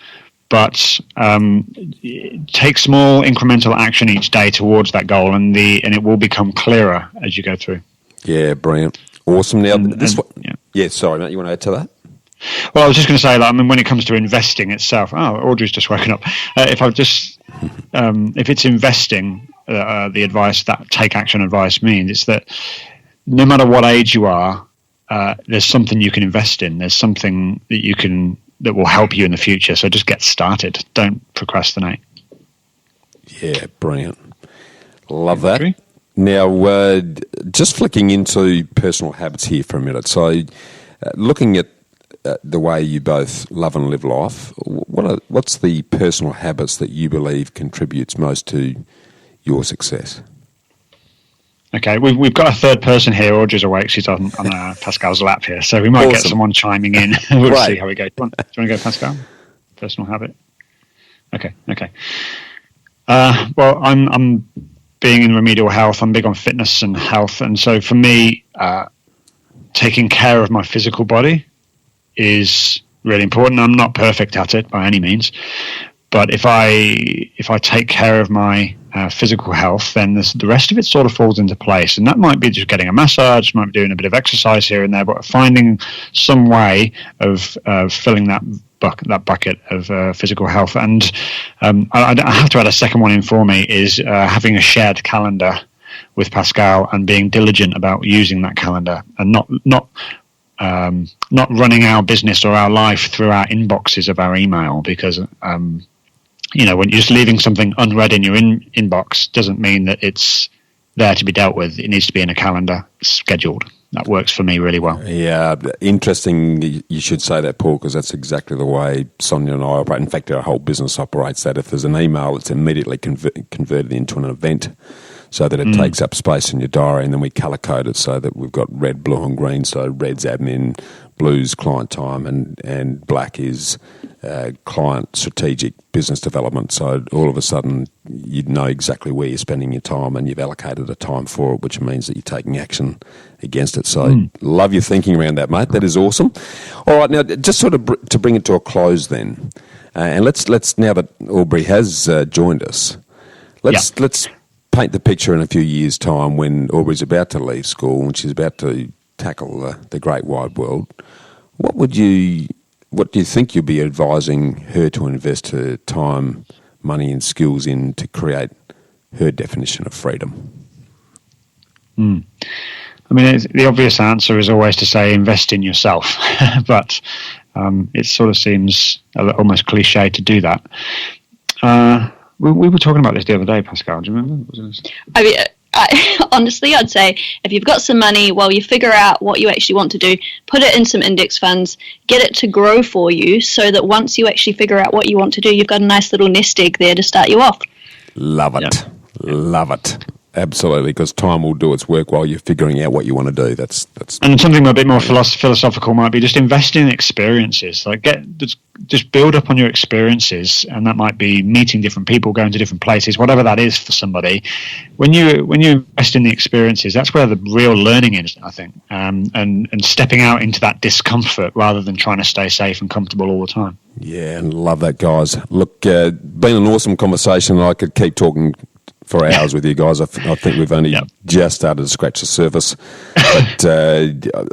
but take small incremental action each day towards that goal, and it will become clearer as you go through.
Yeah, brilliant. Awesome. Now, yeah, sorry, Matt, you want to add to that?
Well, I was just going to say, I mean, when it comes to investing itself, Audrey's just woken up. If it's investing, the advice that take action advice means, it's that no matter what age you are, there's something you can invest in. There's something that will help you in the future. So just get started. Don't procrastinate.
Yeah, brilliant. Love that. Now, just flicking into personal habits here for a minute. So, looking at the way you both love and live life, what's the personal habits that you believe contributes most to your success?
Okay, we've got a third person here. Audrey's awake. She's on Pascal's lap here, so we might get someone chiming in. We'll see how we go. Do you want to go, Pascal? Personal habit. Okay. Well, I'm being in remedial health. I'm big on fitness and health, and so for me, taking care of my physical body is really important. I'm not perfect at it by any means, but if I take care of my physical health, then the rest of it sort of falls into place. And that might be just getting a massage, might be doing a bit of exercise here and there, but finding some way of filling that bucket of physical health. And I have to add a second one in for me is having a shared calendar with Pascale and being diligent about using that calendar, and not running our business or our life through our inboxes of our email, because when you're just leaving something unread in your inbox doesn't mean that it's there to be dealt with. It needs to be in a calendar, scheduled. That works for me really well.
Yeah, interesting you should say that, Paul, because that's exactly the way Sonia and I operate. In fact, our whole business operates that. If there's an email, it's immediately converted into an event so that it takes up space in your diary, and then we colour code it so that we've got red, blue and green. So red's admin, blue's client time, and black is client strategic business development. So all of a sudden you know exactly where you're spending your time, and you've allocated a time for it, which means that you're taking action against it. So love your thinking around that, mate. That is awesome. All right, now just sort of to bring it to a close then, and let's now that Aubrey has joined us, let's paint the picture in a few years' time when Aubrey's about to leave school and she's about to tackle the great wide world. What do you think you'll be advising her to invest her time, money and skills in to create her definition of freedom?
I mean, the obvious answer is always to say invest in yourself, but it sort of seems almost cliche to do that. We were talking about this the other day, Pascale. Do you remember?
I mean, honestly, I'd say if you've got some money, while you figure out what you actually want to do, put it in some index funds, get it to grow for you so that once you actually figure out what you want to do, you've got a nice little nest egg there to start you off.
Love it. Yep. Love it. Absolutely, because time will do its work while you're figuring out what you want to do. That's.
And something a bit more philosophical might be just invest in experiences. Like just build up on your experiences, and that might be meeting different people, going to different places, whatever that is for somebody. When you invest in the experiences, that's where the real learning is, I think, and stepping out into that discomfort rather than trying to stay safe and comfortable all the time.
Yeah, and love that, guys. Look, been an awesome conversation. I could keep talking for hours with you guys. I think we've only just started to scratch the surface, but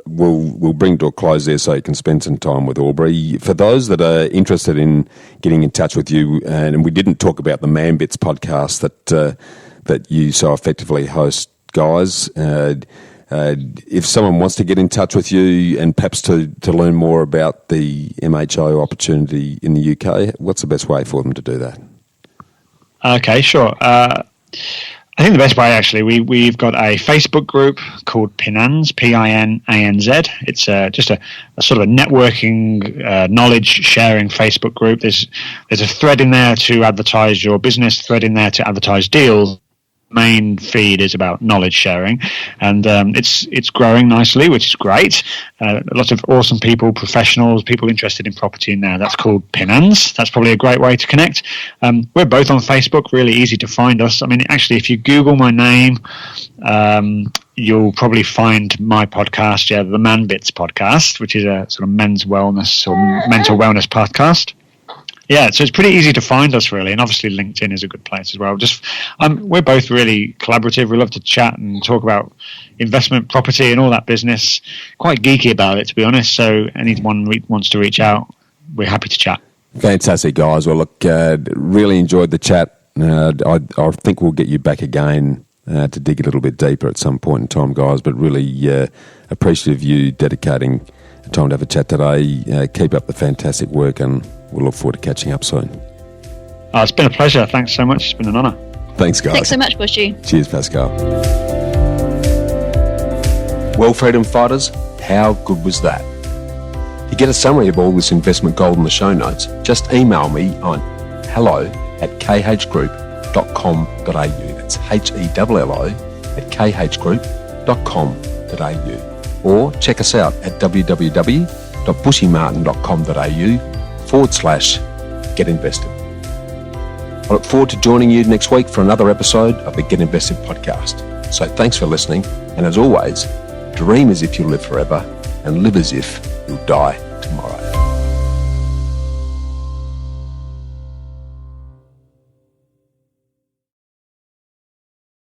we'll bring to a close there so you can spend some time with Aubrey. For those that are interested in getting in touch with you, and we didn't talk about the Man Bits podcast that you so effectively host, guys. If someone wants to get in touch with you and perhaps to learn more about the MHO opportunity in the UK, what's the best way for them to do that?
Okay, sure. I think the best way, actually, we've got a Facebook group called Pinanz, Pinanz. It's just a sort of a networking, knowledge sharing Facebook group. There's a thread in there to advertise your business, thread in there to advertise deals. Main feed is about knowledge sharing, and it's growing nicely, which is great. Lots of awesome people, professionals, people interested in property in there. That's called Pinanz. That's probably a great way to connect. We're both on Facebook, really easy to find us. I mean, actually, if you Google my name, you'll probably find my podcast, the Man Bits podcast, which is a sort of men's wellness or mental wellness podcast. Yeah, so it's pretty easy to find us, really, and obviously LinkedIn is a good place as well. We're both really collaborative. We love to chat and talk about investment, property, and all that business. Quite geeky about it, to be honest. So anyone wants to reach out, we're happy to chat.
Fantastic, guys. Well, look, really enjoyed the chat. I think we'll get you back again to dig a little bit deeper at some point in time, guys. But really appreciative of you dedicating time to have a chat today. Keep up the fantastic work, and we'll look forward to catching up soon.
It's been a pleasure. Thanks so much. It's been an honour.
Thanks, guys.
Thanks so much, Bushy.
Cheers, Pascale.
Well, freedom fighters, how good was that? To get a summary of all this investment gold in the show notes, just email me on hello@khgroup.com.au. That's HELLO@khgroup.com.au. Or check us out at www.bushymartin.com.au/get invested. I look forward to joining you next week for another episode of the Get Invested podcast. So thanks for listening, and as always, dream as if you'll live forever and live as if you'll die